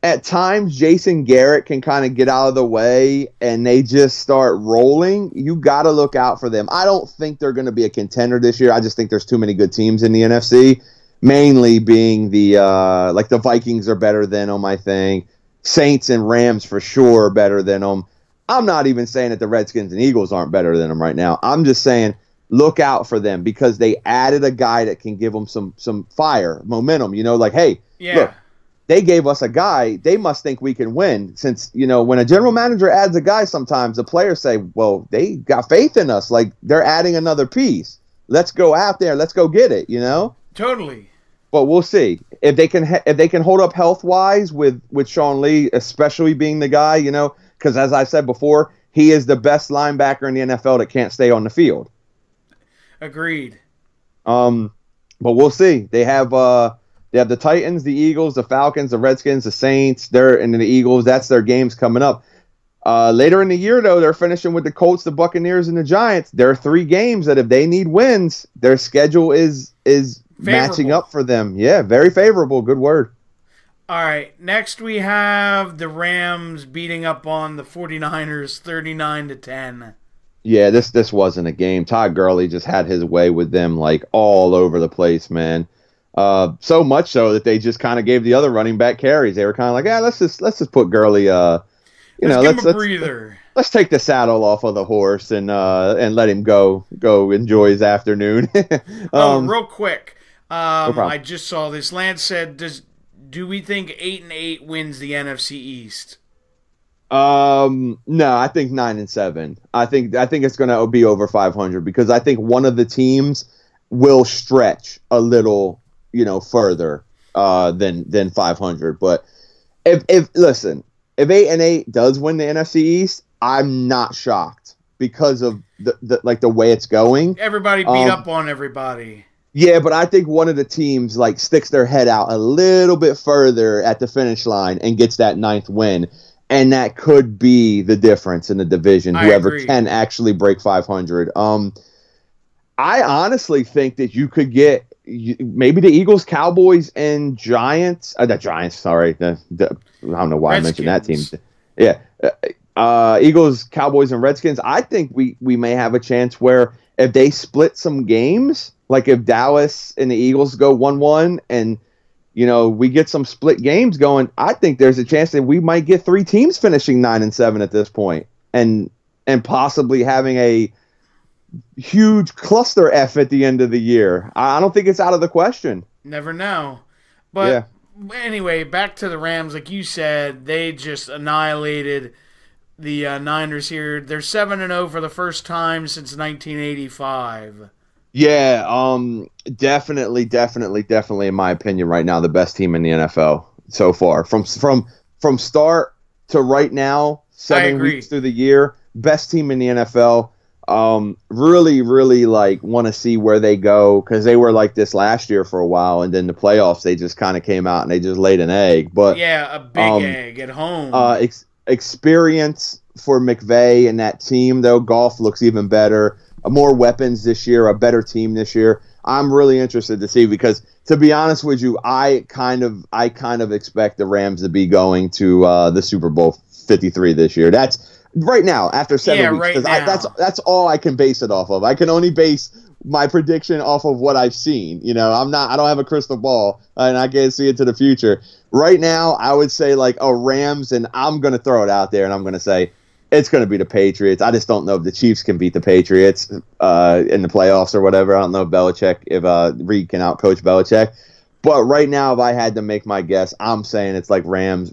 at times Jason Garrett can kind of get out of the way and they just start rolling, you got to look out for them. I don't think they're going to be a contender this year. I just think there's too many good teams in the NFC. Mainly being the Vikings are better than them, I think. Saints and Rams for sure are better than them. I'm not even saying that the Redskins and Eagles aren't better than them right now. I'm just saying look out for them because they added a guy that can give them some fire, momentum. Hey, look, they gave us a guy. They must think we can win since, when a general manager adds a guy sometimes, the players say, well, they got faith in us. Like, they're adding another piece. Let's go out there. Let's go get it, Totally. But we'll see if they can hold up health wise with Sean Lee, especially being the guy, because as I said before, he is the best linebacker in the NFL that can't stay on the field. Agreed. But we'll see. They have the Titans, the Eagles, the Falcons, the Redskins, the Saints. And the Eagles. That's their games coming up. Later in the year, though, they're finishing with the Colts, the Buccaneers, and the Giants. There are 3 games that if they need wins, their schedule is matching up for them. Yeah, very favorable. Good word. All right. Next, we have the Rams beating up on the 49ers 39-10. Yeah, this wasn't a game. Todd Gurley just had his way with them like all over the place, man. So much so that they just kind of gave the other running back carries. They were kind of like, let's just put Gurley. Let's give him a breather. Let's take the saddle off of the horse and let him go enjoy his afternoon. Real quick. No problem. I just saw this. Lance said, do we think 8-8 wins the NFC East? No, I think 9-7. I think it's going to be over 500 because I think one of the teams will stretch a little, further than 500. But if 8-8 does win the NFC East, I'm not shocked because of the way it's going. Everybody beat up on everybody. Yeah, but I think one of the teams sticks their head out a little bit further at the finish line and gets that 9th win. And that could be the difference in the division. Whoever can actually break 500. I honestly think that you could get maybe the Eagles, Cowboys, and Giants. The Giants, sorry. I don't know why Redskins. I mentioned that team. Yeah. Eagles, Cowboys, and Redskins. I think we may have a chance where if they split some games, like if Dallas and the Eagles go 1-1 and we get some split games going, I think there's a chance that we might get 3 teams finishing 9-7 at this point and possibly having a huge cluster F at the end of the year. I don't think it's out of the question. Never know. But anyway, back to the Rams. Like you said, they just annihilated the Niners here. They're 7-0 for the first time since 1985. Yeah, definitely, in my opinion, right now, the best team in the NFL so far. From start to right now, 7 weeks through the year, best team in the NFL. Really want to see where they go because they were like this last year for a while, and then the playoffs they just kind of came out and they just laid an egg. But yeah, a big egg at home. Experience for McVay and that team though. Goff looks even better. More weapons this year, a better team this year. I'm really interested to see because, to be honest with you, I kind of expect the Rams to be going to the Super Bowl 53 this year. That's right now after 7 weeks. Right now. That's all I can base it off of. I can only base my prediction off of what I've seen. I don't have a crystal ball and I can't see into the future. Right now, I would say Rams, and I'm going to throw it out there and I'm going to say it's going to be the Patriots. I just don't know if the Chiefs can beat the Patriots in the playoffs or whatever. I don't know if Reed can outcoach Belichick. But right now, if I had to make my guess, I'm saying it's like Rams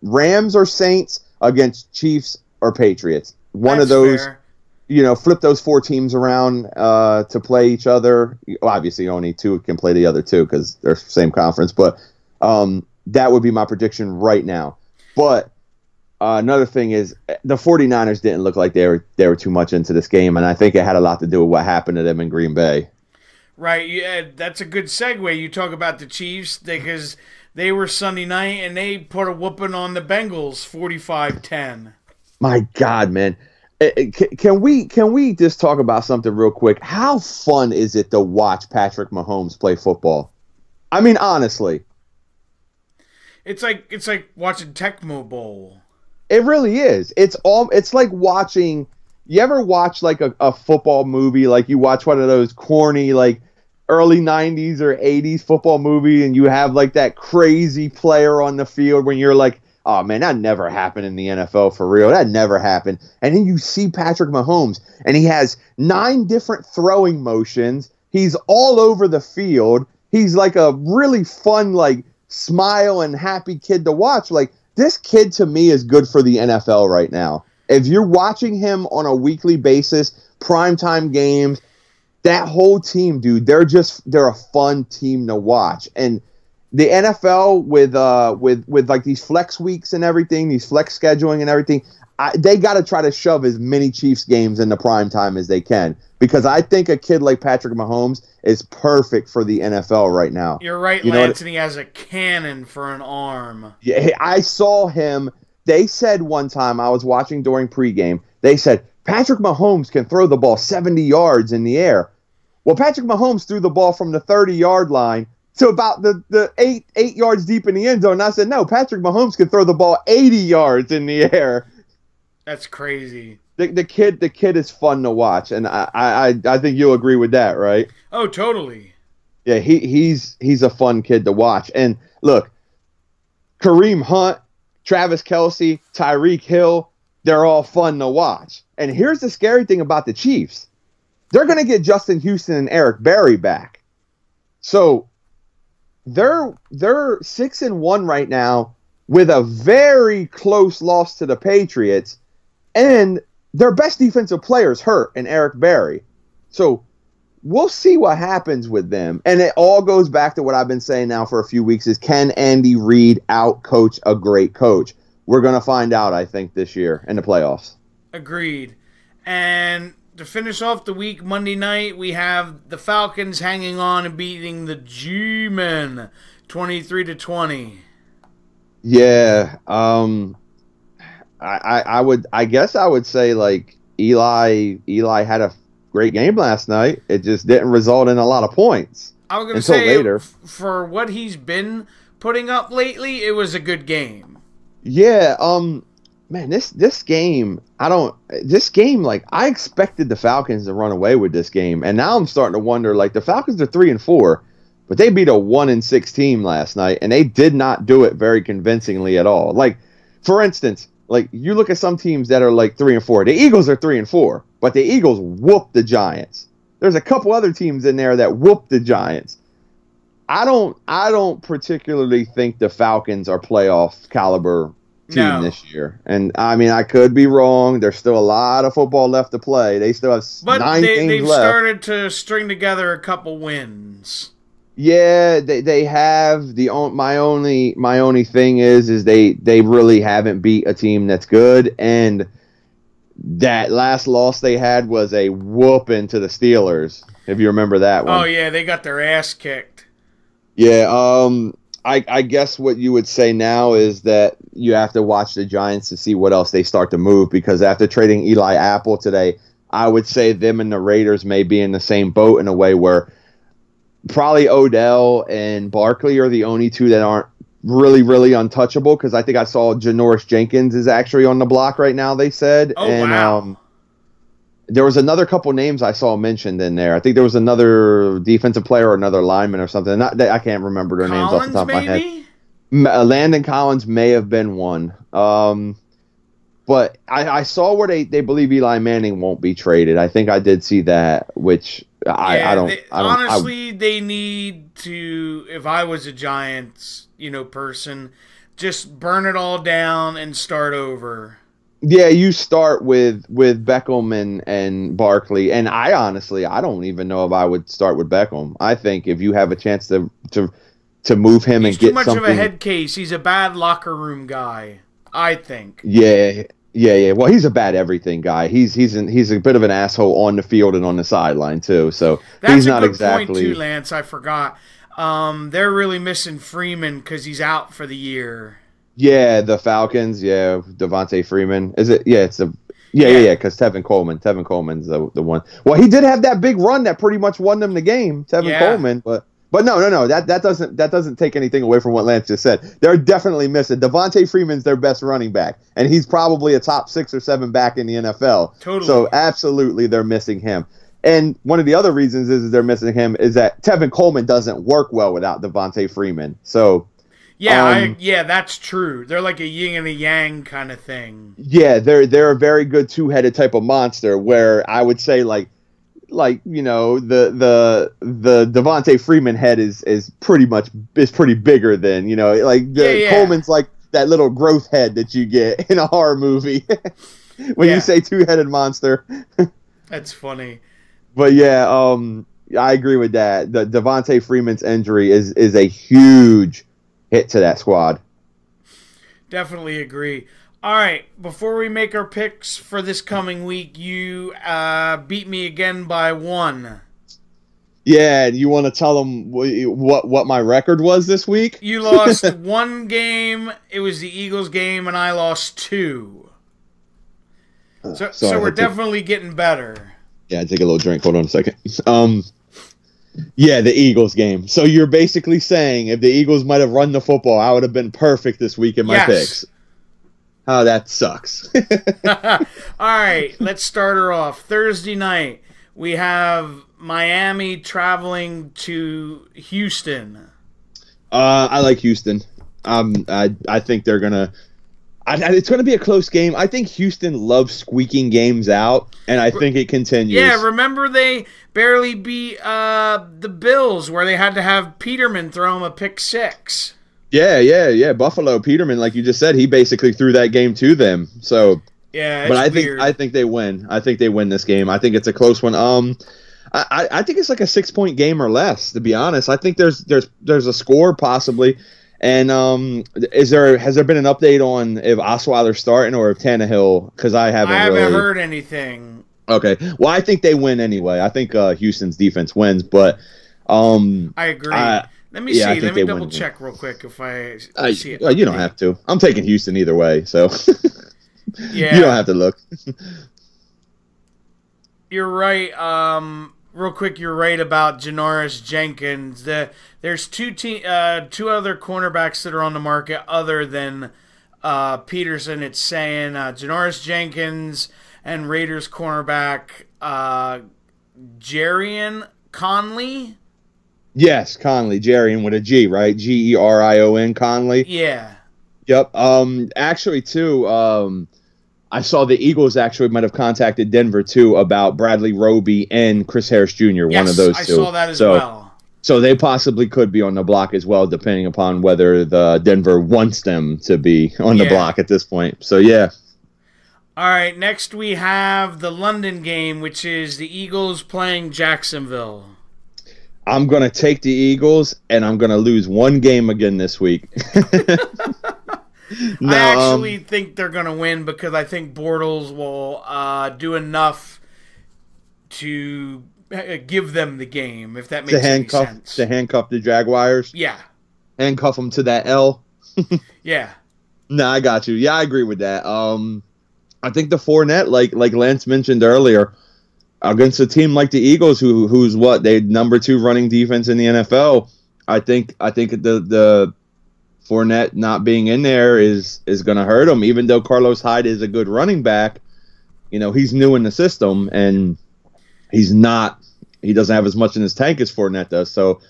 or Saints against Chiefs or Patriots. One of those, fair. Flip those 4 teams around to play each other. Obviously, only 2 can play the other 2 because they're same conference. But that would be my prediction right now. But another thing is the 49ers didn't look like they were too much into this game, and I think it had a lot to do with what happened to them in Green Bay. Right, yeah, that's a good segue. You talk about the Chiefs because they were Sunday night and they put a whooping on the Bengals, 45-10. My God, man. Can we just talk about something real quick? How fun is it to watch Patrick Mahomes play football? I mean, honestly. It's like watching Tecmo Bowl. It really is. It's like watching. You ever watch a football movie? Like you watch one of those corny early 90s or 80s football movie, and you have that crazy player on the field when you're like, oh man, that never happened in the NFL for real. That never happened. And then you see Patrick Mahomes, and he has 9 different throwing motions. He's all over the field. He's like a really fun, smile and happy kid to watch. This kid, to me, is good for the NFL right now. If you're watching him on a weekly basis, primetime games, that whole team, dude, they're a fun team to watch. And the NFL with these flex weeks and everything, these flex scheduling and everything, they got to try to shove as many Chiefs games into primetime as they can. Because I think a kid like Patrick Mahomes is perfect for the NFL right now. You're right, Lance, and he has a cannon for an arm. Yeah, I saw him. They said one time, I was watching during pregame, they said, Patrick Mahomes can throw the ball 70 yards in the air. Well, Patrick Mahomes threw the ball from the 30-yard line to about the 8 yards deep in the end zone. And I said, no, Patrick Mahomes can throw the ball 80 yards in the air. That's crazy. The kid is fun to watch, and I think you'll agree with that, right? Oh, totally. Yeah, he's a fun kid to watch. And look, Kareem Hunt, Travis Kelce, Tyreek Hill, they're all fun to watch. And here's the scary thing about the Chiefs. They're going to get Justin Houston and Eric Berry back. So they're 6-1 right now with a very close loss to the Patriots, and their best defensive player is hurt, and Eric Berry. So we'll see what happens with them. And it all goes back to what I've been saying now for a few weeks is, can Andy Reid out-coach a great coach? We're going to find out, I think, this year in the playoffs. Agreed. And to finish off the week, Monday night, we have the Falcons hanging on and beating the G-Men 23-20. Yeah. I guess I would say, like, Eli had a great game last night. It just didn't result in a lot of points. I was going to say, later. For what he's been putting up lately, it was a good game. Yeah, man, this game, like, I expected the Falcons to run away with this game, and now I'm starting to wonder, like, the Falcons are 3-4, but they beat a 1-6 team last night, and they did not do it very convincingly at all. Like, for instance, like, you look at some teams that are like 3-4. The Eagles are 3-4, but the Eagles whooped the Giants. There's a couple other teams in there that whooped the Giants. I don't particularly think the Falcons are playoff caliber team this year. And I mean, I could be wrong. There's still a lot of football left to play. They still have 9 games they've left. Started to string together a couple wins. Yeah, they have. My only thing is they really haven't beat a team that's good, and that last loss they had was a whooping to the Steelers. If you remember that one. Oh yeah, they got their ass kicked. Yeah, I guess what you would say now is that you have to watch the Giants to see what else they start to move, because after trading Eli Apple today, I would say them and the Raiders may be in the same boat in a way where probably Odell and Barkley are the only two that aren't really, really untouchable, because I think I saw Janoris Jenkins is actually on the block right now, they said. Oh, and, wow. There was another couple names I saw mentioned in there. I think there was another defensive player or another lineman or something. I can't remember their names off the top of my head. Landon Collins may have been one. But I saw where they believe Eli Manning won't be traded. I think I did see that, which I don't. Honestly, they need to. If I was a Giants, person, just burn it all down and start over. Yeah, you start with Beckham and Barkley, and I don't even know if I would start with Beckham. I think if you have a chance to move him and get something. He's too much of a head case. He's a bad locker room guy, I think. Yeah. Well, he's a bad everything guy. He's a bit of an asshole on the field and on the sideline too. So he's not exactly. That's a good point too, Lance. I forgot. They're really missing Freeman because he's out for the year. Yeah, the Falcons. Yeah, Devontae Freeman. Is it? Yeah, it's the. Yeah. Because Tevin Coleman's the one. Well, he did have that big run that pretty much won them the game. Coleman, but no. That doesn't take anything away from what Lance just said. They're definitely missing. Devontae Freeman's their best running back, and he's probably a top 6 or 7 back in the NFL. Totally. So absolutely, they're missing him. And one of the other reasons is they're missing him is that Tevin Coleman doesn't work well without Devontae Freeman. So. Yeah, that's true. They're like a yin and a yang kind of thing. Yeah, they're a very good two-headed type of monster. Where I would say the Devontae Freeman head is pretty bigger than Coleman's like that little growth head that you get in a horror movie when you say two-headed monster. That's funny. But I agree with that. The Devontae Freeman's injury is a huge hit to that squad. Definitely agree. All right, before we make our picks for this coming week, you beat me again by 1. Yeah, you want to tell them what my record was this week? You lost 1 game. It was the Eagles game, and I lost 2. So we're definitely getting better. Yeah, take a little drink. Hold on a second. Yeah, the Eagles game. So you're basically saying if the Eagles might have run the football, I would have been perfect this week in my picks. Oh, that sucks. All right, let's start her off. Thursday night, we have Miami traveling to Houston. I like Houston. I think they're gonna. It's going to be a close game. I think Houston loves squeaking games out, and I think it continues. Yeah, remember they barely beat the Bills where they had to have Peterman throw him a pick six. Yeah. Buffalo, Peterman, like you just said, he basically threw that game to them. So, yeah, but I think they win. I think they win this game. I think it's a close one. I think it's like a 6-point game or less. To be honest, I think there's a score possibly. And has there been an update on if Osweiler's starting or if Tannehill? Because I haven't heard anything. Okay, well I think they win anyway. I think Houston's defense wins, but I agree. Let me see. Let me double check real quick if I see it. You don't have to. I'm taking Houston either way, so yeah, you don't have to look. You're right. Real quick, you're right about Janoris Jenkins. There's two other cornerbacks that are on the market other than Peterson. It's saying Janoris Jenkins and Raiders cornerback Jerion Conley. Yes, Conley. Jerion with a G, right? Gerion Conley. Yeah. Yep. Actually, too. I saw the Eagles actually might have contacted Denver, too, about Bradley Roby and Chris Harris Jr., one of those two. I saw that as well. So they possibly could be on the block as well, depending upon whether the Denver wants them to be on the block at this point. So, yeah. All right, next we have the London game, which is the Eagles playing Jacksonville. I'm going to take the Eagles, and I'm going to lose one game again this week. No, I actually think they're going to win because I think Bortles will do enough to give them the game, if that makes any sense. To handcuff the Jaguars? Yeah. Handcuff them to that L? Yeah. No, I got you. Yeah, I agree with that. I think the Fournette, like Lance mentioned earlier, against a team like the Eagles, who's what? They're number 2 running defense in the NFL. I think the Fournette not being in there is going to hurt him, even though Carlos Hyde is a good running back. He's new in the system, and he doesn't have as much in his tank as Fournette does. So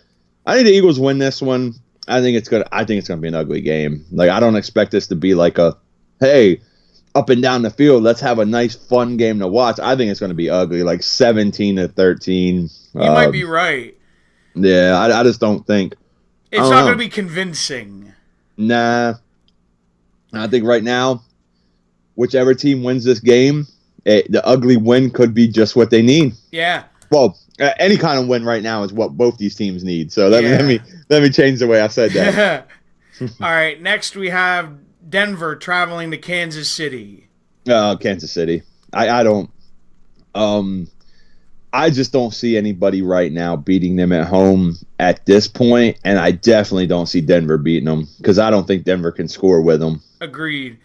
I think the Eagles win this one. I think it's going to be an ugly game. Like, I don't expect this to be like hey, up and down the field, let's have a nice, fun game to watch. I think it's going to be ugly, like 17-13. You might be right. Yeah, I just don't think. It's not going to be convincing. Nah. I think right now, whichever team wins this game, the ugly win could be just what they need. Yeah. Well, any kind of win right now is what both these teams need. So let me change the way I said that. All right. Next, we have Denver traveling to Kansas City. Kansas City. I don't. I just don't see anybody right now beating them at home at this point, and I definitely don't see Denver beating them because I don't think Denver can score with them. Agreed.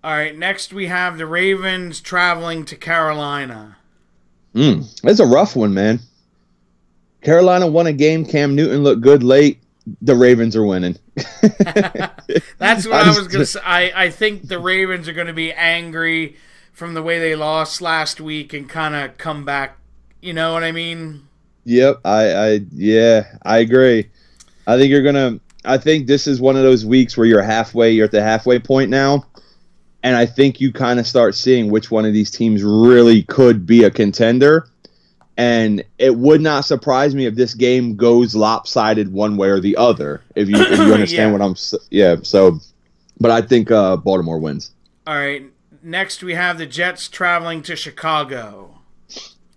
All right, next we have the Ravens traveling to Carolina. It's a rough one, man. Carolina won a game. Cam Newton looked good late. The Ravens are winning. That's what I was going to say. I think the Ravens are going to be angry from the way they lost last week and kind of come back. You know what I mean? Yep, I agree. I think this is one of those weeks where you're at the halfway point now, and I think you kind of start seeing which one of these teams really could be a contender, and it would not surprise me if this game goes lopsided one way or the other, if you understand what I'm so, but I think Baltimore wins. All right, next we have the Jets traveling to Chicago.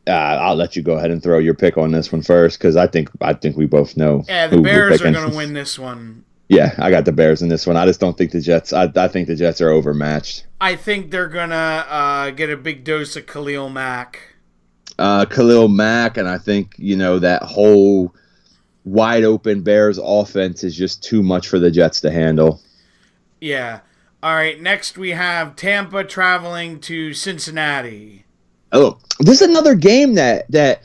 I'll let you go ahead and throw your pick on this one first because I think we both know. Yeah, the Bears are going to win this one. Yeah, I got the Bears in this one. I just don't think the Jets. I think the Jets are overmatched. I think they're going to get a big dose of Khalil Mack. Khalil Mack, and I think that whole wide open Bears offense is just too much for the Jets to handle. Yeah. All right. Next we have Tampa traveling to Cincinnati. Oh, this is another game that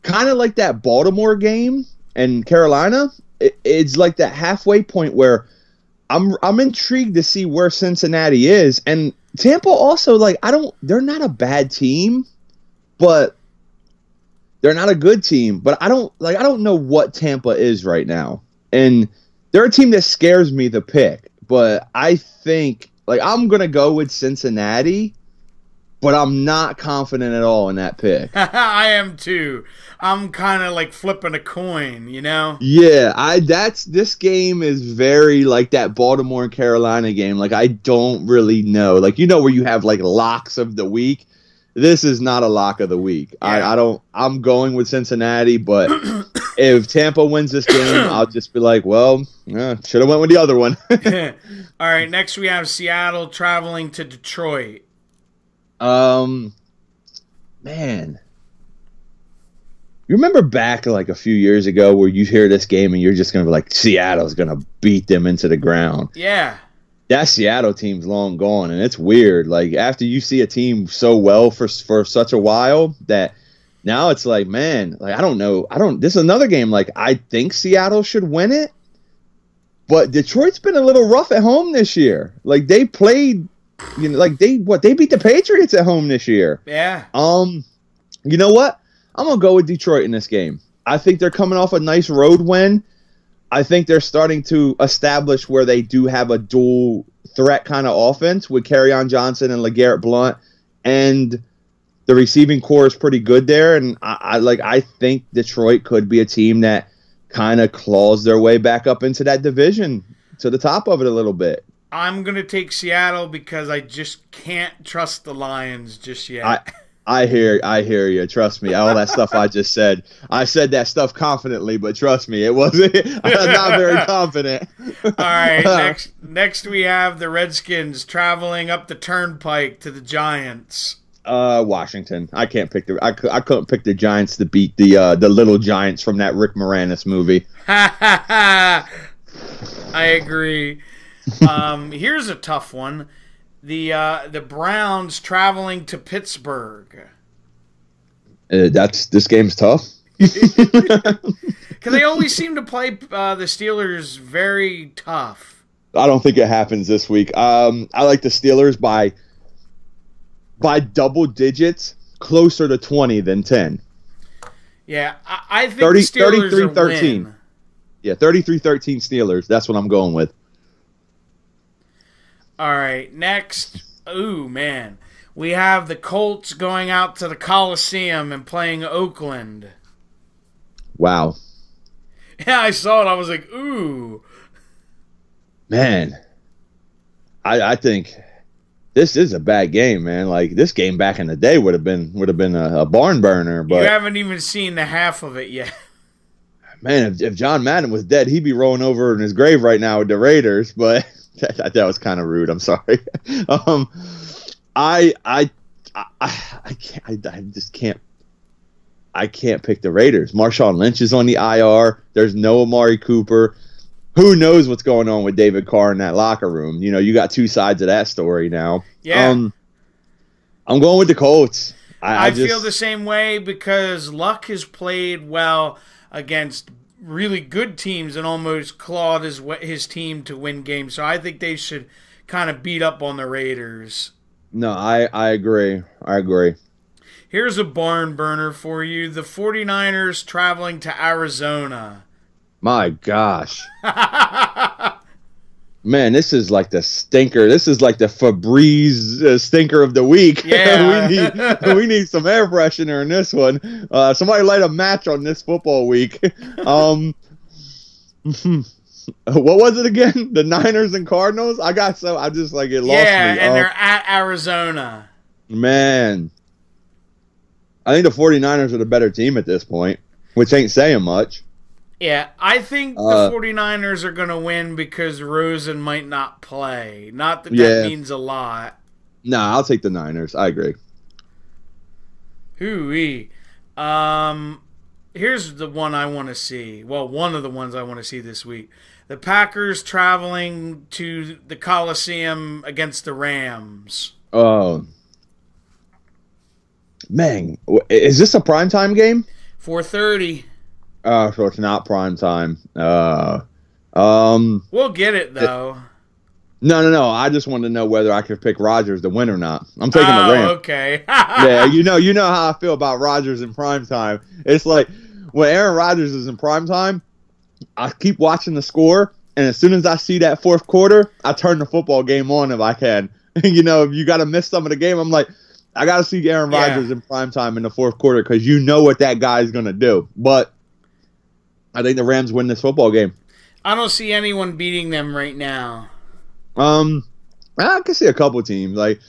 kind of like that Baltimore game and Carolina. It's like that halfway point where I'm intrigued to see where Cincinnati is, and Tampa also they're not a bad team, but they're not a good team. But I don't know what Tampa is right now, and they're a team that scares me to pick. But I think like I'm gonna go with Cincinnati, but I'm not confident at all in that pick. I am too. I'm kind of like flipping a coin, you know? Yeah, this game is very like that Baltimore and Carolina game. Like I don't really know. Like where you have like locks of the week. This is not a lock of the week. Yeah. I'm going with Cincinnati, but if Tampa wins this game, I'll just be like, well, should have went with the other one. All right, next we have Seattle traveling to Detroit. Man. You remember back like a few years ago where you hear this game and you're just going to be like, Seattle's going to beat them into the ground. Yeah. That Seattle team's long gone, and it's weird. Like, after you see a team so well for such a while that now it's like, man, like, I don't know. This is another game, like, I think Seattle should win it, but Detroit's been a little rough at home this year. Like, they played, like, they beat the Patriots at home this year. Yeah. You know what? I'm going to go with Detroit in this game. I think they're coming off a nice road win. I think they're starting to establish where they do have a dual threat kind of offense with Kerryon Johnson and LeGarrette Blount, and the receiving core is pretty good there. And I think Detroit could be a team that kind of claws their way back up into that division to the top of it a little bit. I'm gonna take Seattle because I just can't trust the Lions just yet. I hear you. Trust me. All that stuff I just said. I said that stuff confidently, but trust me, it wasn't. I'm not very confident. All right. Next we have the Redskins traveling up the turnpike to the Giants. Washington. I can't pick I couldn't pick the Giants to beat the little Giants from that Rick Moranis movie. I agree. Here's a tough one. The Browns traveling to Pittsburgh. This game's tough. Because they always seem to play the Steelers very tough. I don't think it happens this week. I like the Steelers by double digits, closer to 20 than 10. Yeah, I think 30, the Steelers 33-13. Win. Yeah, 33-13 Steelers. That's what I'm going with. All right, next. Ooh, man. We have the Colts going out to the Coliseum and playing Oakland. Wow. Yeah, I saw it. I was like, ooh. Man. I think this is a bad game, man. Like, this game back in the day would have been a barn burner. But you haven't even seen the half of it yet. Man, if John Madden was dead, he'd be rolling over in his grave right now with the Raiders, but... That was kind of rude. I'm sorry. I can't pick the Raiders. Marshawn Lynch is on the IR. There's no Amari Cooper. Who knows what's going on with David Carr in that locker room? You got two sides of that story now. Yeah. I'm going with the Colts. I feel the same way because Luck has played well against really good teams and almost clawed his team to win games. So I think they should kind of beat up on the Raiders. No, I agree. Here's a barn burner for you. The 49ers traveling to Arizona. My gosh. Man, this is like the stinker. This is like the Febreze stinker of the week. Yeah. we need some air freshener in this one. Somebody light a match on this football week. What was it again? The Niners and Cardinals? I just like it lost me. Yeah, and they're at Arizona. Man. I think the 49ers are the better team at this point, which ain't saying much. Yeah, I think the 49ers are going to win because Rosen might not play. Not that that means a lot. Nah, I'll take the Niners. I agree. Hooey. Here's the one I want to see. Well, one of the ones I want to see this week. The Packers traveling to the Coliseum against the Rams. Oh. Man, is this a primetime game? 4:30. So it's not prime time. We'll get it though. No. I just wanted to know whether I could pick Rodgers to win or not. I'm taking the Rams. Okay. Yeah, you know how I feel about Rodgers in prime time. It's like when Aaron Rodgers is in prime time, I keep watching the score, and as soon as I see that fourth quarter, I turn the football game on if I can. You know, if you got to miss some of the game, I'm like, I got to see Aaron Rodgers in primetime in the fourth quarter because you know what that guy's going to do. But I think the Rams win this football game. I don't see anyone beating them right now. I can see a couple teams. Like,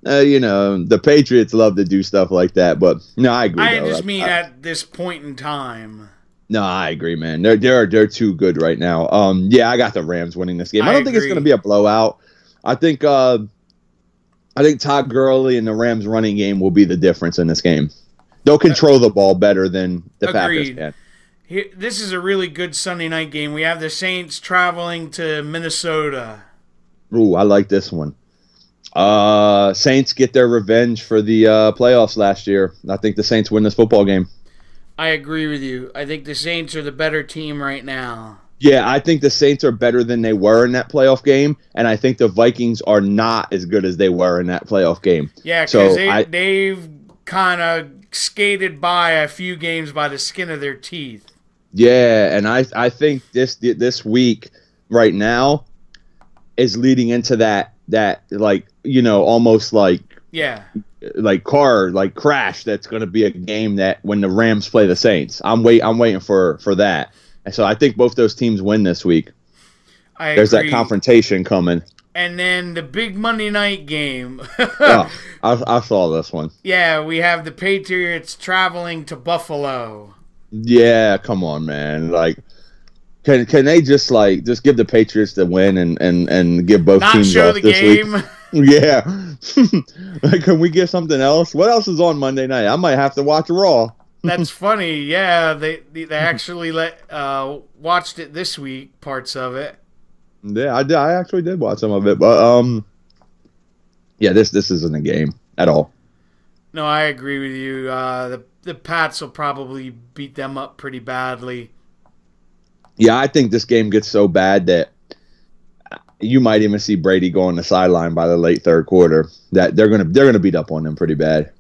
you know, the Patriots love to do stuff like that. But, no, I agree. I just mean at this point in time. No, I agree, man. They're too good right now. Yeah, I got the Rams winning this game. I don't think it's going to be a blowout. I think Todd Gurley and the Rams running game will be the difference in this game. They'll control the ball better than the Packers can. This is a really good Sunday night game. We have the Saints traveling to Minnesota. Ooh, I like this one. Saints get their revenge for the playoffs last year. I think the Saints win this football game. I agree with you. I think the Saints are the better team right now. Yeah, I think the Saints are better than they were in that playoff game, and I think the Vikings are not as good as they were in that playoff game. Yeah, because they've kind of skated by a few games by the skin of their teeth. Yeah, and I think this week right now is leading into that like, you know, almost like crash that's going to be a game that when the Rams play the Saints. I'm waiting for that. And so I think both those teams win this week. There's that confrontation coming. And then the big Monday night game. I saw this one. Yeah, we have the Patriots traveling to Buffalo. Yeah, come on, man. Like, can they just give the Patriots the win and give both teams off this week? Not show the game? Yeah. Like, can we get something else? What else is on Monday night? I might have to watch Raw. That's funny. Yeah, they actually watched it this week, parts of it. Yeah, I actually did watch some of it, but yeah, this isn't a game at all. No, I agree with you. The Pats will probably beat them up pretty badly. Yeah, I think this game gets so bad that you might even see Brady go on the sideline by the late third quarter. That they're gonna beat up on them pretty bad.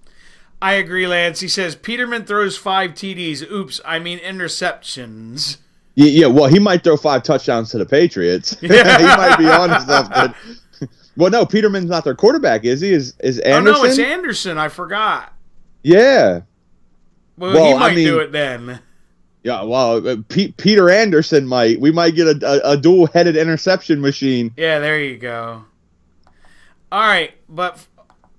I agree, Lance. He says Peterman throws 5 TDs. Oops, I mean interceptions. Yeah, well, he might throw 5 touchdowns to the Patriots. He might be on to something. Well, no, Peterman's not their quarterback, is he? Is Anderson? Oh, no, it's Anderson. I forgot. Yeah. Well, he might do it then. Yeah, well, Peter Anderson might. We might get a dual-headed interception machine. Yeah, there you go. All right, but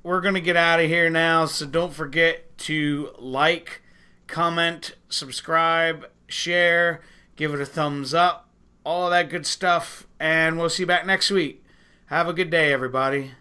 we're going to get out of here now, so don't forget to like, comment, subscribe, share, give it a thumbs up, all of that good stuff, and we'll see you back next week. Have a good day, everybody.